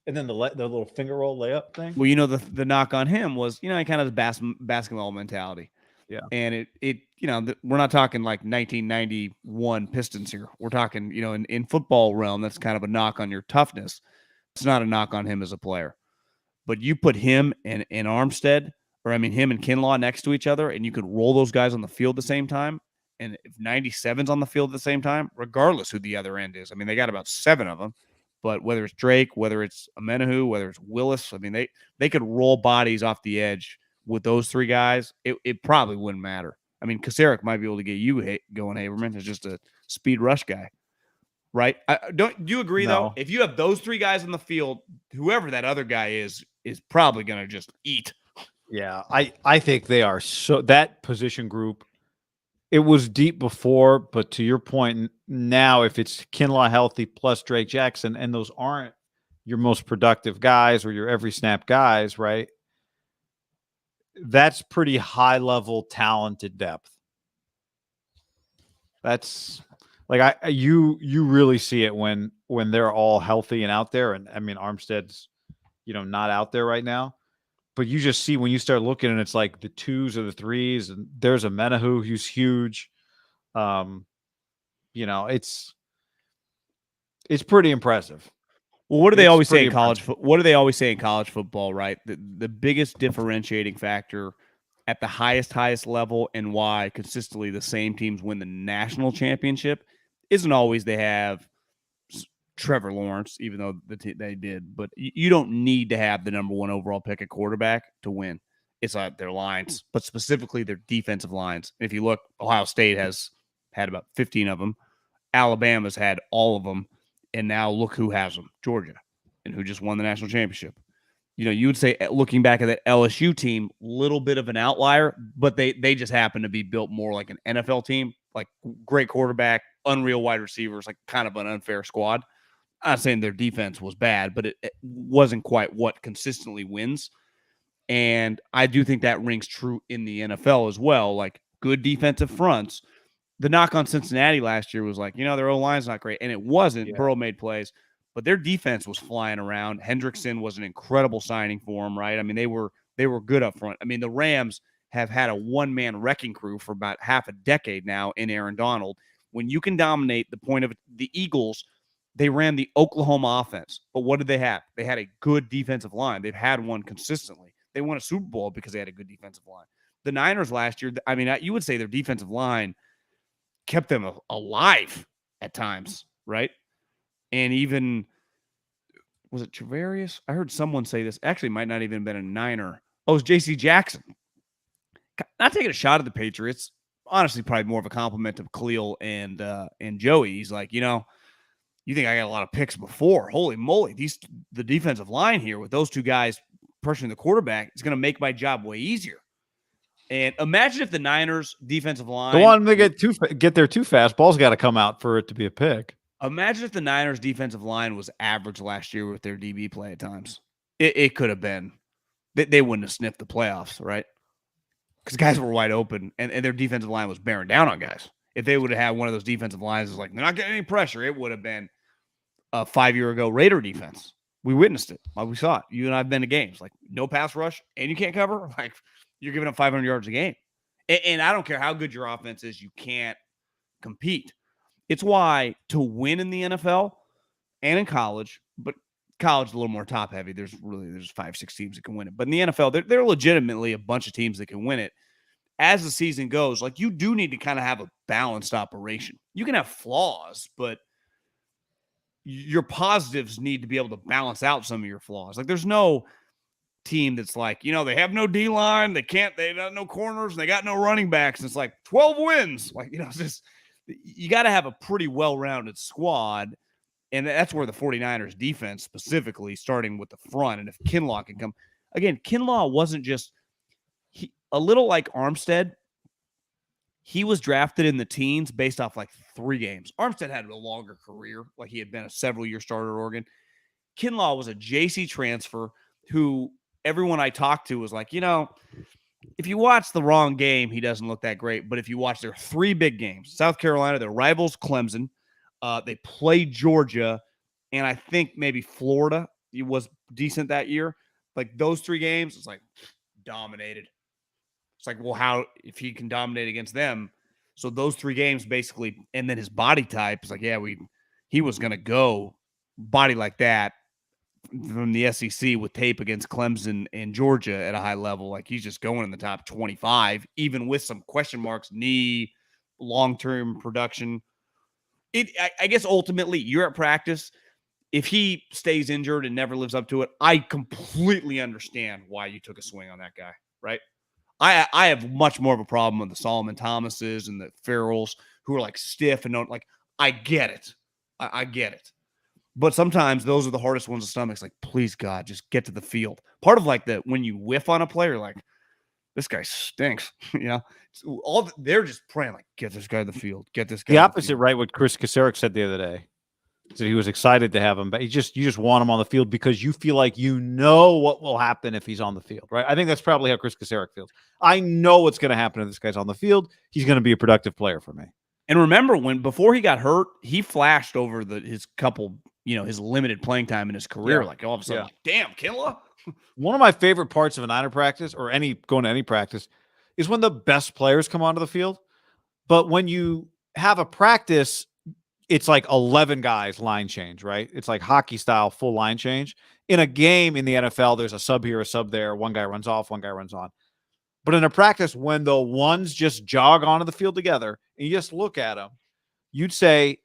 And then the little finger roll layup thing. Well, the knock on him was, he kind of has basketball mentality. Yeah. And we're not talking like 1991 Pistons here. We're talking, in football realm, that's kind of a knock on your toughness. It's not a knock on him as a player. But you put him and Armstead, him and Kinlaw next to each other, and you could roll those guys on the field at the same time. And if 97's on the field at the same time, regardless who the other end is, they got about 7 of them. But whether it's Drake, whether it's Amenahu, whether it's Willis, they could roll bodies off the edge with those 3 guys. It probably wouldn't matter. Kasarik might be able to get you going, Haberman. It's just a speed rush guy, right? Do you agree, though? If you have those 3 guys on the field, whoever that other guy is probably going to just eat. Yeah, I think they are that position group. It was deep before, but to your point, now if it's Kinlaw healthy plus Drake Jackson, and those aren't your most productive guys or your every snap guys, right? That's pretty high level talented depth. That's like you really see it when they're all healthy and out there. And Armstead's not out there right now. But you just see when you start looking, and it's like the 2s or the 3s, and there's a Amenahu who's huge. It's pretty impressive. Well, what do they always say in college? What do they always say in college football? Right, the biggest differentiating factor at the highest level, and why consistently the same teams win the national championship, isn't always they have Trevor Lawrence, even though they did, but you don't need to have the number 1 overall pick at quarterback to win. It's their lines, but specifically their defensive lines. If you look, Ohio State has had about 15 of them. Alabama's had all of them. And now look who has them, Georgia, and who just won the national championship. You would say, looking back at that LSU team, little bit of an outlier, but they just happen to be built more like an NFL team, like great quarterback, unreal wide receivers, like kind of an unfair squad. I'm not saying their defense was bad, but it wasn't quite what consistently wins. And I do think that rings true in the NFL as well. Like good defensive fronts. The knock on Cincinnati last year was like, their O-line's not great. And it wasn't. Yeah. Burrow made plays, but their defense was flying around. Hendrickson was an incredible signing for them, right? I mean, they were good up front. I mean, the Rams have had a one-man wrecking crew for about half a decade now in Aaron Donald. When you can dominate the point of the Eagles, they ran the Oklahoma offense. But what did they have? They had a good defensive line. They've had one consistently. They won a Super Bowl because they had a good defensive line. The Niners last year, I mean, you would say their defensive line kept them alive at times, right? And even, was it Travarius? I heard someone say this. Actually, might not even have been a Niner. Oh, it was J.C. Jackson. Not taking a shot at the Patriots. Honestly, probably more of a compliment to Khalil and Joey. He's like, you think I got a lot of picks before? Holy moly. The defensive line here with those two guys pressuring the quarterback is going to make my job way easier. And imagine if the Niners defensive line. Don't want them to get there too fast. Ball's got to come out for it to be a pick. Imagine if the Niners defensive line was average last year with their DB play at times. It could have been. They wouldn't have sniffed the playoffs, right? Because guys were wide open, and their defensive line was bearing down on guys. If they would have had one of those defensive lines that's like, they're not getting any pressure, it would have been a 5 year ago Raider defense. We witnessed it. We saw it. You and I have been to games. Like, no pass rush, and you can't cover. Like, you're giving up 500 yards a game. And I don't care how good your offense is, you can't compete. It's why to win in the NFL and in college, but college is a little more top heavy. There's 5-6 teams that can win it. But in the NFL, there are legitimately a bunch of teams that can win it. As the season goes, like, you do need to kind of have a balanced operation. You can have flaws, but your positives need to be able to balance out some of your flaws. Like, there's no team that's like, they have no D-line, they got no corners, and they got no running backs, and it's like 12 wins. Like, it's just, you got to have a pretty well-rounded squad, and that's where the 49ers defense specifically, starting with the front, and if Kinlaw can come. Again, Kinlaw wasn't just a little like Armstead. He was drafted in the teens based off like 3 games. Armstead had a longer career, like he had been a several-year starter at Oregon. Kinlaw was a JC transfer who everyone I talked to was like, if you watch the wrong game, he doesn't look that great. But if you watch their 3 big games, South Carolina, their rivals, Clemson, they played Georgia, and I think maybe Florida was decent that year. Like, those 3 games, it's like dominated. It's like, well, how, if he can dominate against them? So those 3 games basically, and then his body type is like, he was going to go body like that from the SEC with tape against Clemson and Georgia at a high level. Like, he's just going in the top 25, even with some question marks, knee, long-term production. I guess ultimately you're at practice. If he stays injured and never lives up to it, I completely understand why you took a swing on that guy, right? I have much more of a problem with the Solomon Thomases and the Farrells who are like stiff and don't like, I get it. I get it. But sometimes those are the hardest ones to stomach. It's like, please, God, just get to the field. Part of like when you whiff on a player, like, this guy stinks. They're just praying, like, get this guy to the field. Get this guy. The opposite, right? What Chris Kasarik said the other day. So he was excited to have him, but you just want him on the field because you feel like what will happen if he's on the field, right? I think that's probably how Chris Kasarik feels. I know what's going to happen if this guy's on the field. He's going to be a productive player for me. And remember, before he got hurt, he flashed over his couple, his limited playing time in his career. Yeah. Like, all of a sudden, like, damn, Kinlaw. One of my favorite parts of a Niner practice, or going to any practice, is when the best players come onto the field. But when you have a practice, it's like 11 guys line change, right? It's like hockey style, full line change. In a game in the NFL, there's a sub here, a sub there. One guy runs off, one guy runs on. But in a practice, when the ones just jog onto the field together and you just look at them, you'd say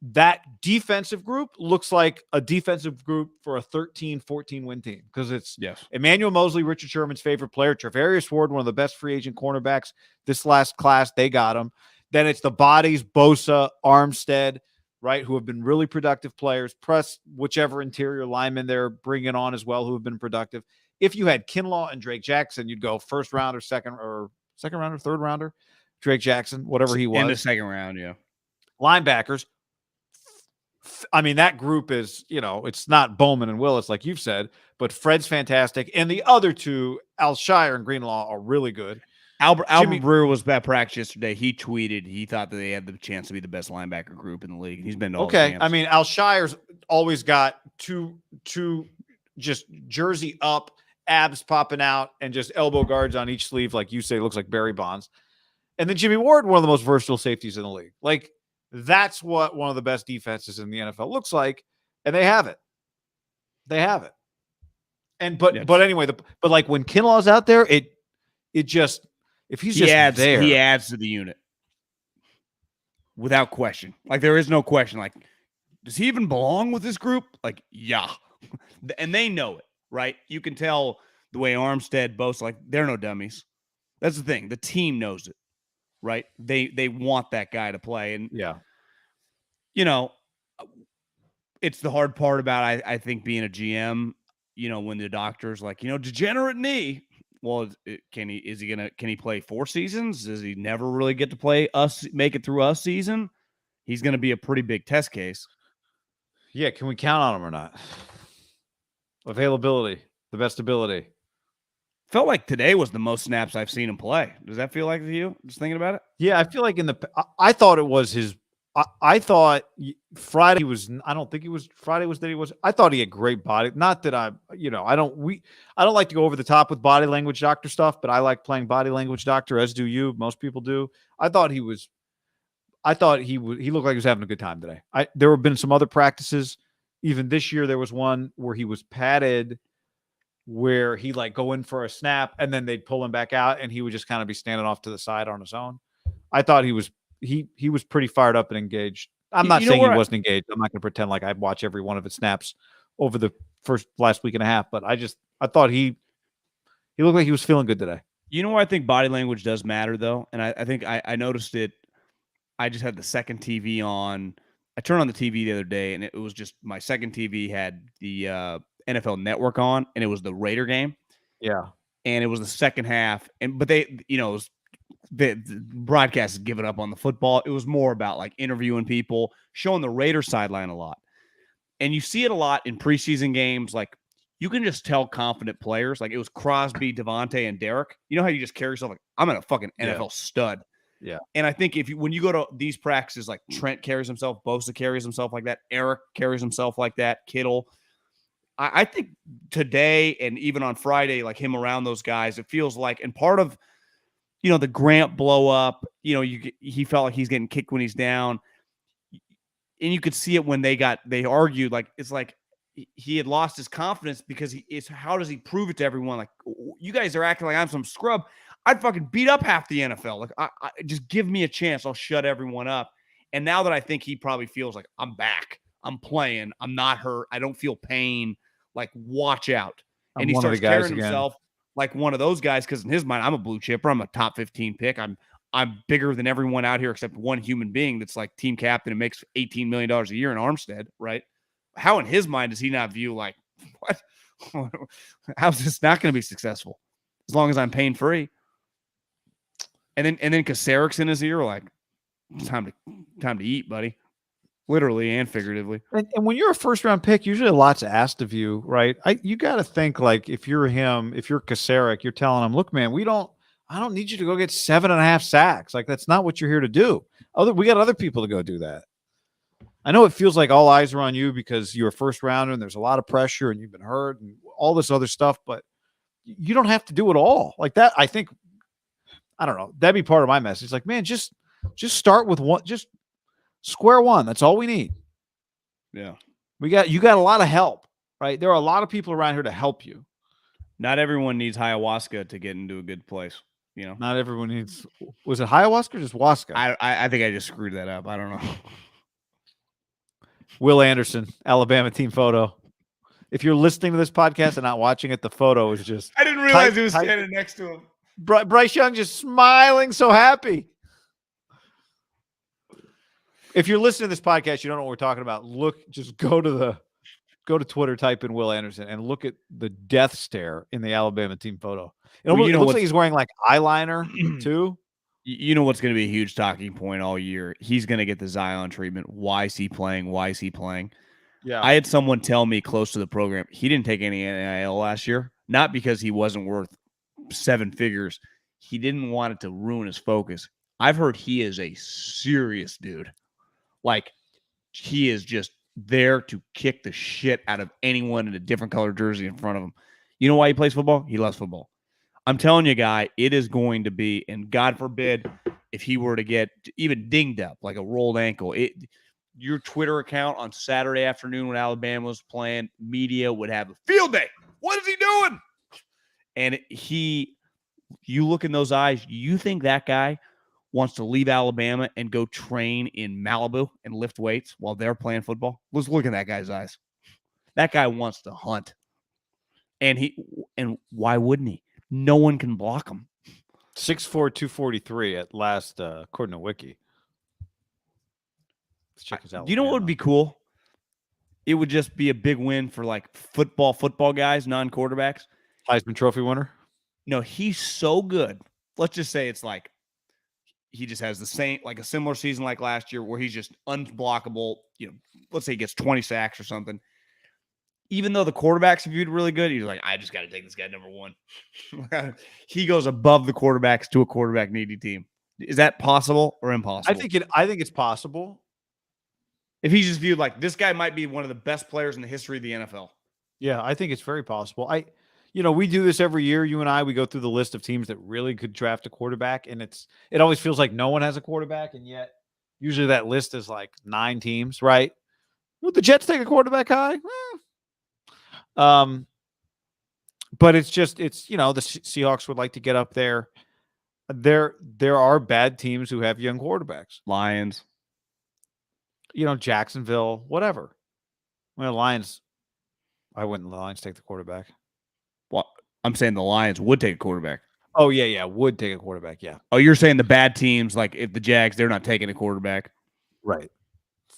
that defensive group looks like a defensive group for a 13-14 win team, because it's Emmanuel Mosley, Richard Sherman's favorite player, Travarius Ward, one of the best free agent cornerbacks this last class. They got him. Then it's the bodies, Bosa, Armstead, right, who have been really productive players. Press whichever interior lineman they're bringing on as well, who have been productive. If you had Kinlaw and Drake Jackson, you'd go first rounder, second rounder, third rounder, Drake Jackson, whatever he was. In the second round, yeah. Linebackers. I mean, that group is, it's not Bowman and Willis, like you've said, but Fred's fantastic. And the other two, Alshire and Greenlaw, are really good. Albert Brewer was at practice yesterday. He tweeted he thought that they had the chance to be the best linebacker group in the league. He's been to all the camps. I mean, Alshire's always got two just jersey up, abs popping out, and just elbow guards on each sleeve, like you say, looks like Barry Bonds. And then Jimmy Ward, one of the most versatile safeties in the league. Like, that's what one of the best defenses in the NFL looks like, and they have it. They have it. And but anyway, but like when Kinlaw's out there, it just if he adds to the unit without question. Like there is no question. Like, does he even belong with this group? Like, yeah, and they know it, right? You can tell the way Armstead boasts. Like they're no dummies. That's the thing. The team knows it, right? They want that guy to play, and you know, it's the hard part about I think being a GM. You know, when the doctor's like, degenerate knee. Well, can he play 4 seasons? Does he never really get to make it through a season? He's going to be a pretty big test case. Yeah. Can we count on him or not? Availability, the best ability. Felt like today was the most snaps I've seen him play. Does that feel like to you? Just thinking about it? Yeah. I feel like I thought it was his, I thought Friday I don't think he was Friday was that he was. I thought he had great body. Not that I don't like to go over the top with body language doctor stuff, but I like playing body language doctor, as do you. Most people do. I thought he looked like he was having a good time today. There have been some other practices. Even this year, there was one where he was padded, where he like go in for a snap and then they'd pull him back out and he would just kind of be standing off to the side on his own. I thought he was pretty fired up and engaged. I'm not saying he wasn't engaged. I'm not going to pretend like I'd watch every one of his snaps over the last week and a half, but I thought he looked like he was feeling good today. You know where I think body language does matter though? And I think I noticed it. I just had the second TV on. I turned on the TV the other day and it was just my second TV had the NFL Network on and it was the Raider game. Yeah. And it was the second half. But they, it was, the broadcast is giving up on the football. It was more about like interviewing people, showing the Raider sideline a lot. And you see it a lot in preseason games. Like you can just tell confident players, like it was Crosby, Devontae, and Derek. You know how you just carry yourself like, I'm a fucking NFL stud. Yeah. And I think when you go to these practices, like Trent carries himself, Bosa carries himself like that, Eric carries himself like that, Kittle. I think today and even on Friday, like him around those guys, it feels like, and part of, the Grant blow up, he felt like he's getting kicked when he's down. And you could see it when they argued, like, it's like he had lost his confidence because how does he prove it to everyone? Like, you guys are acting like I'm some scrub. I'd fucking beat up half the NFL. Like, I just give me a chance. I'll shut everyone up. And now that I think he probably feels like I'm back, I'm playing, I'm not hurt, I don't feel pain. Like, watch out. And he starts carrying himself like one of those guys, because in his mind, I'm a blue chipper. I'm a top 15 pick. I'm bigger than everyone out here except one human being that's like team captain and makes $18 million a year in Armstead, right? How in his mind does he not view like, what? How's this not going to be successful? As long as I'm pain free. And then Kaceric's in his ear, like, time to eat, buddy. Literally and figuratively. And when you're a first round pick, usually lots asked of you, right? You got to think like if you're him, if you're Kaceric, you're telling him, look, man, I don't need you to go get 7.5 sacks. Like that's not what you're here to do. We got other people to go do that. I know it feels like all eyes are on you because you're a first rounder and there's a lot of pressure and you've been hurt and all this other stuff, but you don't have to do it all like that. I think, I don't know. That'd be part of my message. Like, man, just start with one, just square one. That's all we need. Yeah. You got a lot of help, right? There are a lot of people around here to help you. Not everyone needs ayahuasca to get into a good place. Not everyone needs, was it ayahuasca or just Huasca? I think I just screwed that up. I don't know. Will Anderson, Alabama team photo. If you're listening to this podcast and not watching it, the photo is just. I didn't realize he was standing next to him. Bryce Young just smiling, so happy. If you're listening to this podcast, you don't know what we're talking about. Just go to Twitter, type in Will Anderson, and look at the death stare in the Alabama team photo. It looks like he's wearing like eyeliner too. You know what's going to be a huge talking point all year? He's going to get the Zion treatment. Why is he playing? Why is he playing? Yeah. I had someone tell me close to the program he didn't take any NIL last year, not because he wasn't worth 7 figures. he didn't want it to ruin his focus. I've heard he is a serious dude. Like, he is just there to kick the shit out of anyone in a different color jersey in front of him. You know why he plays football? He loves football. I'm telling you, guy, it is going to be, and God forbid, if he were to get even dinged up like a rolled ankle, your Twitter account on Saturday afternoon when Alabama was playing, media would have a field day. What is he doing? And you look in those eyes, you think that guy wants to leave Alabama and go train in Malibu and lift weights while they're playing football? Let's look in that guy's eyes. That guy wants to hunt. And why wouldn't he? No one can block him. 6'4", 243 at last, according to Wiki. Let's check his You know what would be cool? It would just be a big win for like football guys, non-quarterbacks. Heisman Trophy winner? No, he's so good. Let's just say it's like he just has the same, like a similar season like last year where he's just unblockable. Let's say he gets 20 sacks or something. Even though the quarterbacks viewed really good, he's like, I just got to take this guy number one. He goes above the quarterbacks to a quarterback needy team. Is that possible or impossible? I think it's possible. If he's just viewed like this guy might be one of the best players in the history of the NFL. Yeah, I think it's very possible. We do this every year. You and I, we go through the list of teams that really could draft a quarterback, and it always feels like no one has a quarterback, and yet usually that list is like 9 teams, right? Would the Jets take a quarterback high? But it's the Seahawks would like to get up there. There are bad teams who have young quarterbacks. Lions. Jacksonville, whatever. Well, Lions, why wouldn't the Lions take the quarterback? Well, I'm saying the Lions would take a quarterback. Oh, yeah, would take a quarterback, yeah. Oh, you're saying the bad teams, like if the Jags, they're not taking a quarterback. Right.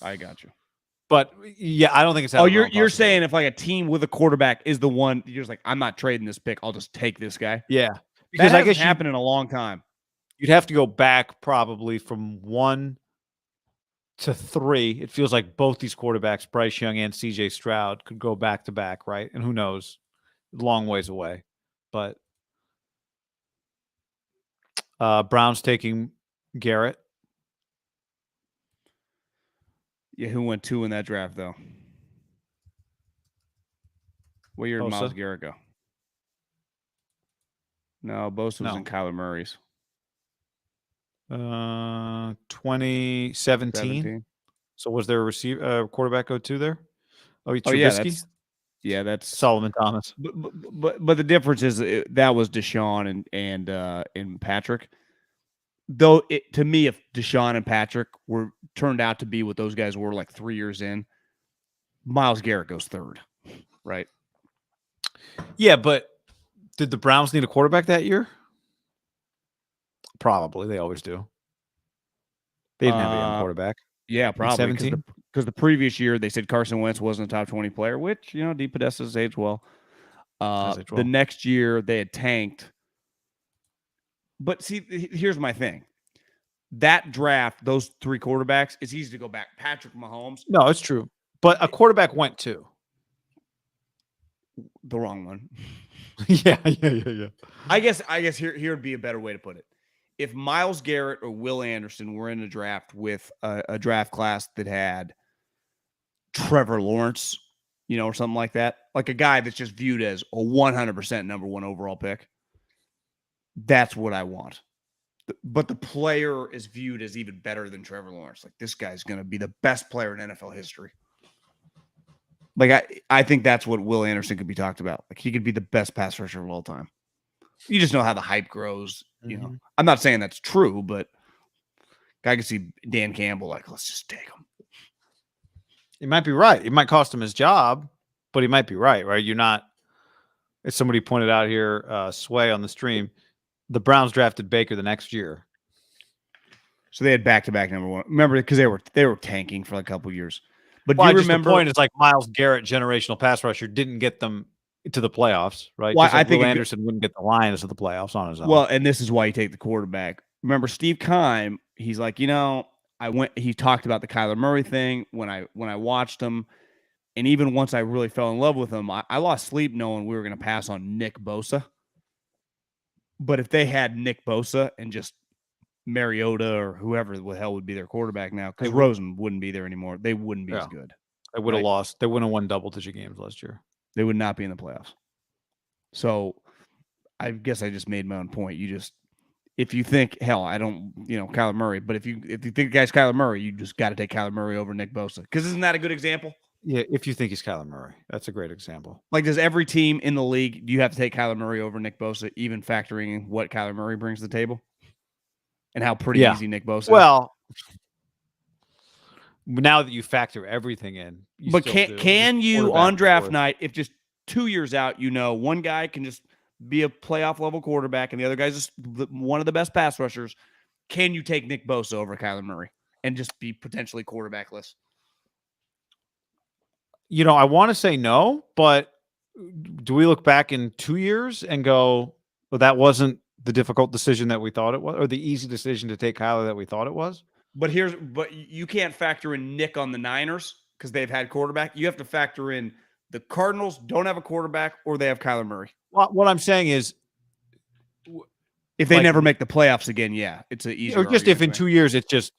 I got you. But, yeah, I don't think it's that. Oh, you're saying if like a team with a quarterback is the one, you're just like, I'm not trading this pick. I'll just take this guy. Yeah. Because I guess happened in a long time. You'd have to go back probably from 1 to 3. It feels like both these quarterbacks, Bryce Young and CJ Stroud, could go back to back, right? And who knows? Long ways away. But Browns taking Garrett. Yeah, who went 2 in that draft, though? What year did Myles Garrett go? No, Bosa was in Kyler Murray's. 2017. So was there a quarterback go 2 there? Oh, Trubisky? That's Solomon Thomas. But the difference is that was Deshaun and Patrick. Though to me, if Deshaun and Patrick turned out to be what those guys were like 3 years in, Myles Garrett goes 3rd, right? Yeah, but did the Browns need a quarterback that year? Probably. They always do. They didn't have a young quarterback. Yeah, probably. Because the previous year, they said Carson Wentz wasn't a top 20 player, which, D. Podesta's aged well. The next year, they had tanked. But see, here's my thing. That draft, those 3 quarterbacks, it's easy to go back. Patrick Mahomes. No, it's true. But a quarterback went 2. The wrong one. Yeah. I guess here would be a better way to put it. If Myles Garrett or Will Anderson were in a draft with a draft class that had Trevor Lawrence, or something like that, like a guy that's just viewed as a 100% number 1 overall pick, that's what I want. But the player is viewed as even better than Trevor Lawrence. Like, this guy's going to be the best player in NFL history. Like, I think that's what Will Anderson could be talked about. Like, he could be the best pass rusher of all time. You just know how the hype grows. Mm-hmm. I'm not saying that's true, but I can see Dan Campbell like, let's just take him. He might be right. It might cost him his job, but he might be right? You're not, as somebody pointed out here, Sway on the stream, the Browns drafted Baker the next year. So they had back-to-back number 1. Remember, because they were tanking for a couple years. But do you remember? The point is like Myles Garrett, generational pass rusher, didn't get them to the playoffs, right? Well, I think Will Anderson wouldn't get the Lions to the playoffs on his own. Well, and this is why you take the quarterback. Remember, Steve Keim, he's like, he talked about the Kyler Murray thing when I watched him. And even once I really fell in love with him, I lost sleep knowing we were going to pass on Nick Bosa. But if they had Nick Bosa and just Mariota or whoever the hell would be their quarterback now, because Rosen wouldn't be there anymore, they wouldn't be as good. They would have lost. They wouldn't have won double-digit games last year. They would not be in the playoffs. So I guess I just made my own point. If you think, hell, I don't, Kyler Murray, but if you think the guy's Kyler Murray, you just got to take Kyler Murray over Nick Bosa. Because isn't that a good example? Yeah, if you think he's Kyler Murray, that's a great example. Like, does every team in the league, do you have to take Kyler Murray over Nick Bosa, even factoring in what Kyler Murray brings to the table? And how pretty easy Nick Bosa is? Well, now that you factor everything in. But can you, on draft night, if just 2 years out, one guy can just be a playoff level quarterback and the other guy's just one of the best pass rushers, can you take Nick Bosa over Kyler Murray and just be potentially quarterbackless? I want to say no, but do we look back in 2 years and go, well, that wasn't the difficult decision that we thought it was, or the easy decision to take Kyler that we thought it was? But you can't factor in Nick on the Niners because they've had quarterback. You have to factor in the Cardinals don't have a quarterback or they have Kyler Murray. Well, what I'm saying is, if they never make the playoffs again, it's an easier. Or just if in 2 years it's just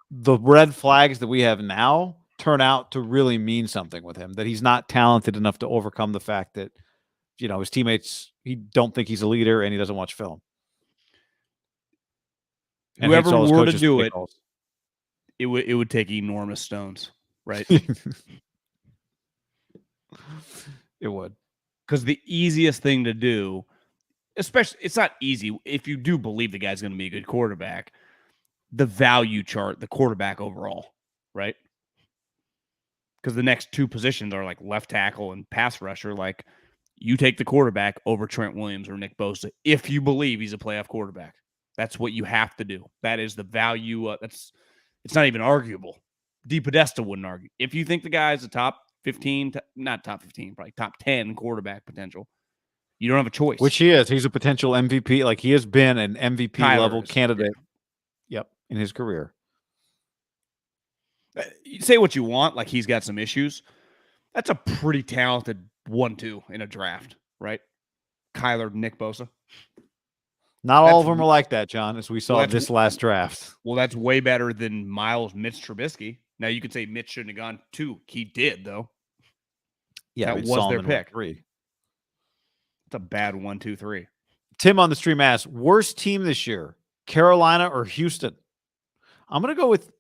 the red flags that we have now turn out to really mean something with him, that he's not talented enough to overcome the fact that, his teammates, he don't think he's a leader and he doesn't watch film. And whoever were to do it, it would take enormous stones, right? It would. Because the easiest thing to do, especially, it's not easy if you do believe the guy's going to be a good quarterback, the value chart, the quarterback overall, right? Because the next two positions are like left tackle and pass rusher. Like, you take the quarterback over Trent Williams or Nick Bosa if you believe he's a playoff quarterback. That's what you have to do. That is the value. It's not even arguable. DePodesta wouldn't argue. If you think the guy's a top 15, not top 15, probably top 10 quarterback potential, you don't have a choice. Which he is. He's a potential MVP. Like, he has been an MVP level candidate. Yep, in his career. You say what you want, like he's got some issues. That's a pretty talented 1-2 in a draft, right? Kyler, Nick Bosa. Not all of them are like that, John, as we saw this last draft. Well, that's way better than Miles, Mitch Trubisky. Now, you could say Mitch shouldn't have gone 2. He did, though. Yeah, that was their pick. 3. It's a bad 1, 2, 3. Tim on the stream asks, worst team this year, Carolina or Houston? I'm going to go with...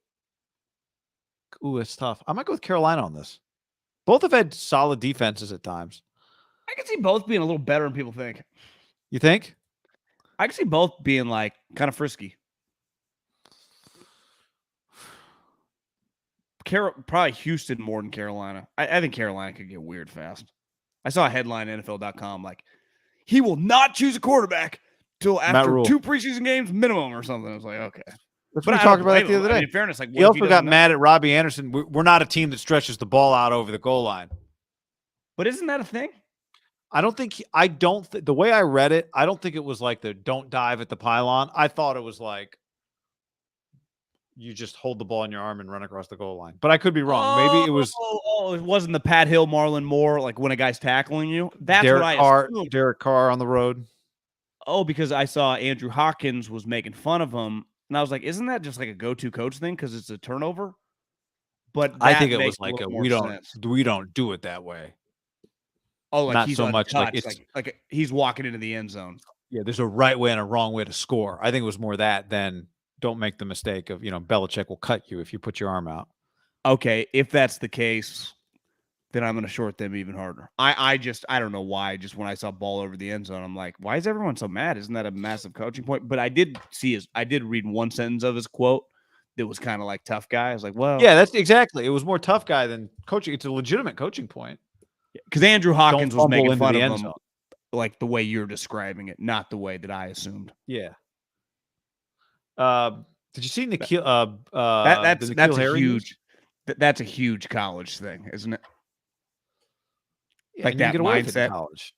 Ooh, it's tough. I might go with Carolina on this. Both have had solid defenses at times. I can see both being a little better than people think. You think? I can see both being like kind of frisky. Probably Houston more than Carolina. I think Carolina could get weird fast. I saw a headline NFL.com like, he will not choose a quarterback till after 2 preseason games minimum or something. I was like, okay. That's what we talked about the other day. In fairness, like, he also got mad at Robbie Anderson. We're not a team that stretches the ball out over the goal line. But isn't that a thing? The way I read it, I don't think it was like the don't dive at the pylon. I thought it was like you just hold the ball in your arm and run across the goal line. But I could be wrong. Maybe it was. It wasn't the Pat Hill, Marlon Moore, like when a guy's tackling you. That's what I assumed. Derek Carr on the road. Oh, because I saw Andrew Hawkins was making fun of him. And I was like, isn't that just like a go-to coach thing because it's a turnover? But I think it was like we don't do it that way. Oh, like not he's so much like it's like he's walking into the end zone. Yeah, there's a right way and a wrong way to score. I think it was more that than don't make the mistake of, Belichick will cut you if you put your arm out. Okay, if that's the case, then I'm going to short them even harder. I don't know why. Just when I saw ball over the end zone, I'm like, why is everyone so mad? Isn't that a massive coaching point? But I did read one sentence of his quote that was kind of like tough guy. I was like, well, yeah, that's exactly. It was more tough guy than coaching. It's a legitimate coaching point. Because Andrew Hawkins was making fun of him like the way you're describing it, not the way that I assumed. Yeah. Did you see Nikhil? That's a huge. That's a huge college thing, isn't it? Yeah, like that mindset. College.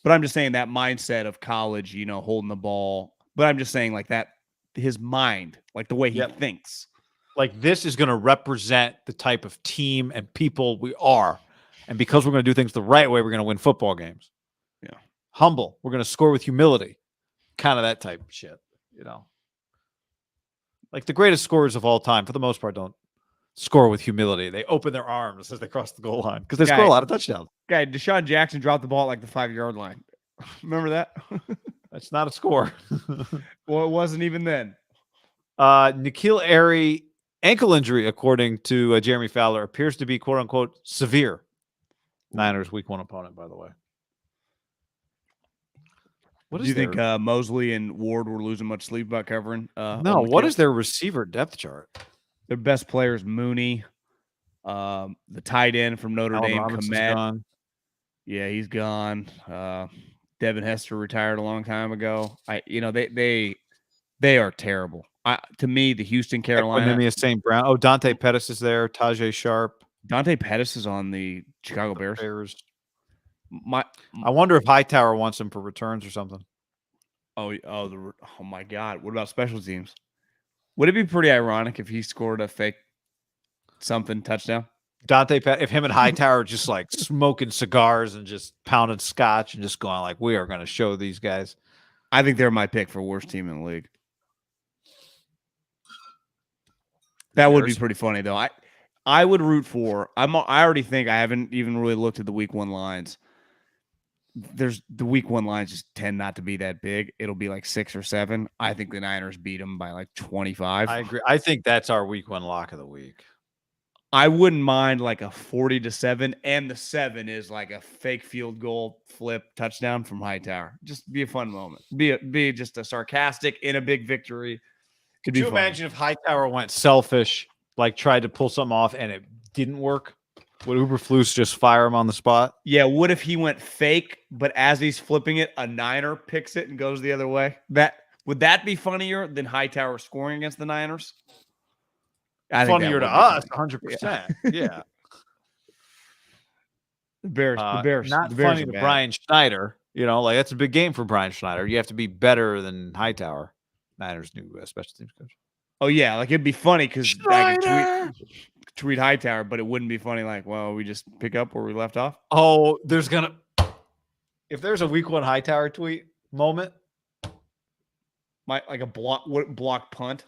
But I'm just saying that mindset of college, holding the ball. But I'm just saying like that, his mind, like the way he thinks. Like this is going to represent the type of team and people we are. And because we're going to do things the right way, we're going to win football games. Yeah. Humble. We're going to score with humility. kind of that type of shit, you know. Like the greatest scorers of all time, for the most part, don't score with humility. They open their arms as they cross the goal line because they score a lot of touchdowns. Guy, Deshaun Jackson dropped the ball at like the 5-yard line. Remember that? That's not a score. Well, it wasn't even then. N'Keal Harry ankle injury, according to Jeremy Fowler, appears to be quote unquote severe. Niners week 1 opponent, by the way. What do you think Mosley and Ward were losing much sleep about covering? No, what is their receiver depth chart? Their best players, Mooney, the tight end from Notre Dame, Komet. Yeah, he's gone. Devin Hester retired a long time ago. They are terrible. To me, the Houston, Carolina. St. Brown. Oh, Dante Pettis is there. Tajay Sharp. Dante Pettis is on the Chicago Bears. I wonder if Hightower wants him for returns or something. Oh my God! What about special teams? Would it be pretty ironic if he scored a fake something touchdown? Dante Pettis, if him and Hightower just like smoking cigars and just pounding scotch and just going like, we are going to show these guys. I think they're my pick for worst team in the league. That would be pretty funny though. I would root for. I already think I haven't even really looked at the week 1 lines. The week 1 lines just tend not to be that big. It'll be like 6 or 7. I think the Niners beat them by like 25. I agree. I think that's our week 1 lock of the week. I wouldn't mind like a 40-7, and the 7 is like a fake field goal flip touchdown from Hightower. Just be a fun moment. Be just a sarcastic in a big victory. Could you imagine if Hightower went selfish, like tried to pull something off and it didn't work? Would Uberflus just fire him on the spot? Yeah. What if he went fake, but as he's flipping it, a Niner picks it and goes the other way? Would that be funnier than Hightower scoring against the Niners? Funnier to us, 100%. Yeah. The Bears. Not the Bears funny to Brian Schneider. You know, like that's a big game for Brian Schneider. You have to be better than Hightower, Niners' new special teams coach. Oh yeah, like it'd be funny because I could tweet Hightower, but it wouldn't be funny. Like, well, we just pick up where we left off. Oh, if there's a week 1 Hightower tweet moment, like a block punt,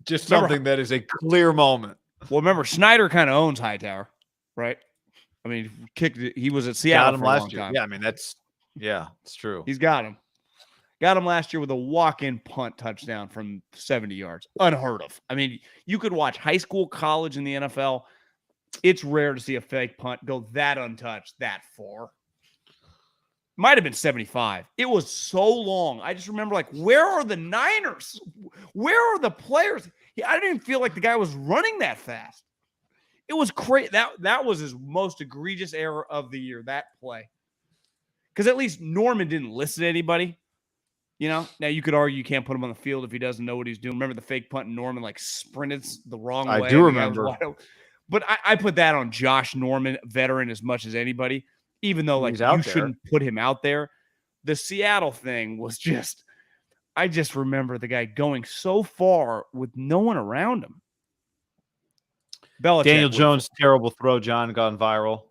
just something that is a clear moment. Well, remember Schneider kind of owns Hightower, right? I mean, he was at Seattle for a long time. Yeah, I mean it's true. He's got him. Got him last year with a walk-in punt touchdown from 70 yards. Unheard of. I mean, you could watch high school, college, in the NFL. It's rare to see a fake punt go that untouched that far. Might have been 75. It was so long. I just remember, like, where are the Niners? Where are the players? I didn't even feel like the guy was running that fast. It was crazy. That was his most egregious error of the year, that play. Because at least Norman didn't listen to anybody. You know, now you could argue you can't put him on the field if he doesn't know what he's doing. Remember the fake punt and Norman like sprinted the wrong way? I do remember. But I put that on Josh Norman, veteran as much as anybody, even though like you shouldn't put him out there. The Seattle thing was just, I just remember the guy going so far with no one around him. Daniel Jones' terrible throw, John, gone viral.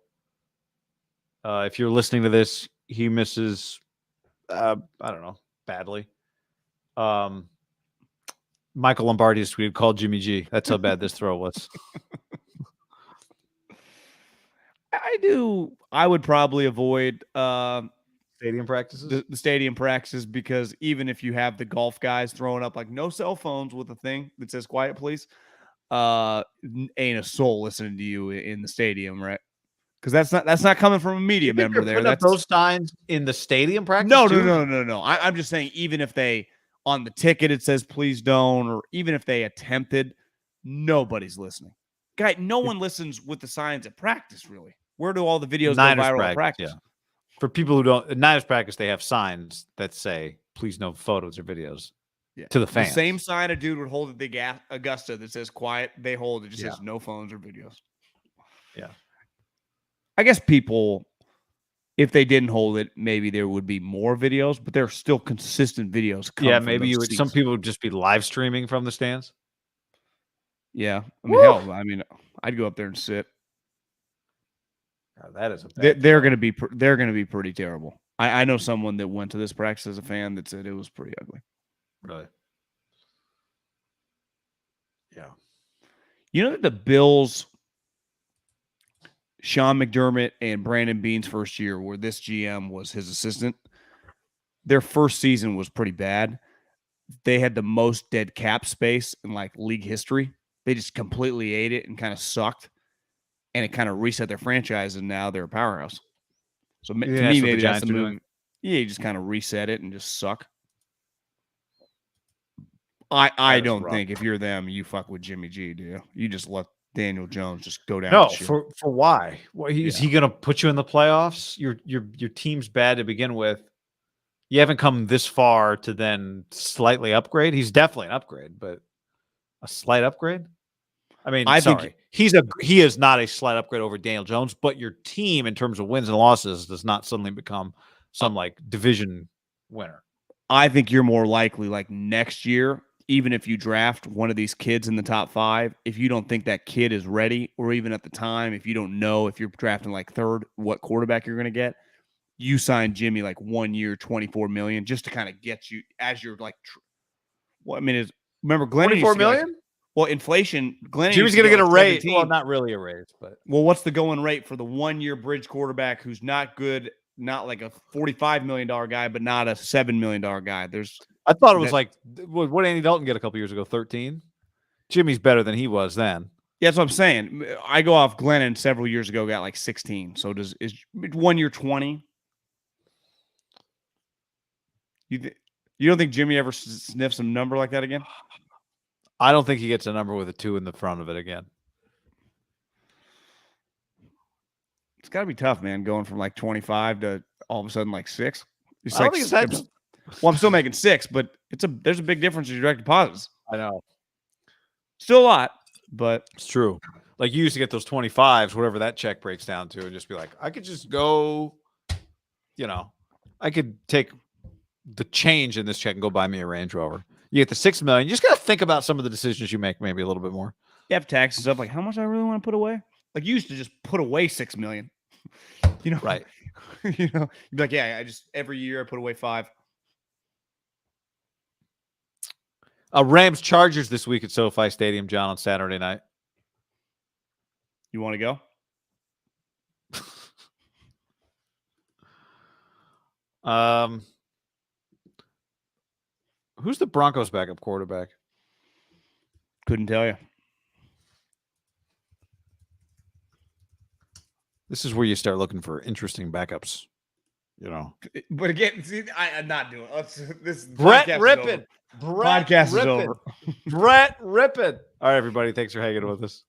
If you're listening to this, he misses, I don't know, badly. Michael Lombardi's tweet called Jimmy G. That's how bad this throw was. I would probably avoid stadium practices. The stadium practices, because even if you have the golf guys throwing up like no cell phones with a thing that says quiet please, ain't a soul listening to you in the stadium, right? Because that's not coming from a media member there. That's those signs in the stadium practice. No. I'm just saying, even if they on the ticket it says please don't, or even if they attempted, nobody's listening. Guy, no one listens with the signs at practice, really. Where do all the videos go viral at practice? Yeah. For people who don't, at Niners practice, they have signs that say please no photos or videos. Yeah. To the fans. The same sign a dude would hold at the Augusta that says quiet, they hold it just says no phones or videos. Yeah. I guess people, if they didn't hold it, maybe there would be more videos, but there are still consistent videos. Yeah, maybe some people would just be live streaming from the stands. Yeah, I mean, hell, I'd go up there and sit. God, that is they're going to be pretty terrible. I know someone that went to this practice as a fan that said it was pretty ugly. Really? Yeah. You know that the Bills, Sean McDermott and Brandon Beane's first year, where this GM was his assistant, their first season was pretty bad. They had the most dead cap space in like league history. They just completely ate it and kind of sucked, and it kind of reset their franchise, and now they're a powerhouse. So to me, maybe that's the move. Yeah, you just kind of reset it and just suck. I don't think if you're them, you fuck with Jimmy G, do you? You just let Daniel Jones just go down. No, for why? Is he going to put you in the playoffs? Your team's bad to begin with. You haven't come this far to then slightly upgrade. He's definitely an upgrade, but a slight upgrade. I mean, I think he is not a slight upgrade over Daniel Jones, but your team in terms of wins and losses does not suddenly become some like division winner. I think you're more likely like next year, even if you draft one of these kids in the top 5, if you don't think that kid is ready, or even at the time, if you don't know if you're drafting like third, what quarterback you're going to get, you sign Jimmy like 1 year, $24 million, just to kind of get you as you're like, well, I mean, remember Glenn 24 million? Well, inflation. Glenn Jimmy's going to get a raise. Well, not really a raise, but what's the going rate for the 1 year bridge quarterback who's not good, not like a $45 million guy, but not a $7 million guy? I thought it was like what Andy Dalton get a couple years ago, 13. Jimmy's better than he was then. Yeah, that's what I'm saying. I go off Glennon several years ago got like 16. So is 1 year 20? You don't think Jimmy ever sniffs a number like that again? I don't think he gets a number with a 2 in the front of it again. It's got to be tough, man, going from like 25 to all of a sudden like 6. I don't think it's that. Well, I'm still making 6, but there's a big difference in direct deposits. I know. Still a lot, but it's true. Like you used to get those 25s, whatever that check breaks down to, and just be like, I could just go, I could take the change in this check and go buy me a Range Rover. You get the $6 million. You just got to think about some of the decisions you make, maybe a little bit more. You have taxes up. Like, how much I really want to put away? Like, you used to just put away $6 million. Right? You'd be like, yeah, I just every year I put away 5. Rams Chargers this week at SoFi Stadium, John, on Saturday night. You want to go? Who's the Broncos backup quarterback? Couldn't tell you. This is where you start looking for interesting backups, But again, see, I'm not doing it. This Brett Ripken. Podcast is over. Brett Ripken. All right, everybody. Thanks for hanging with us.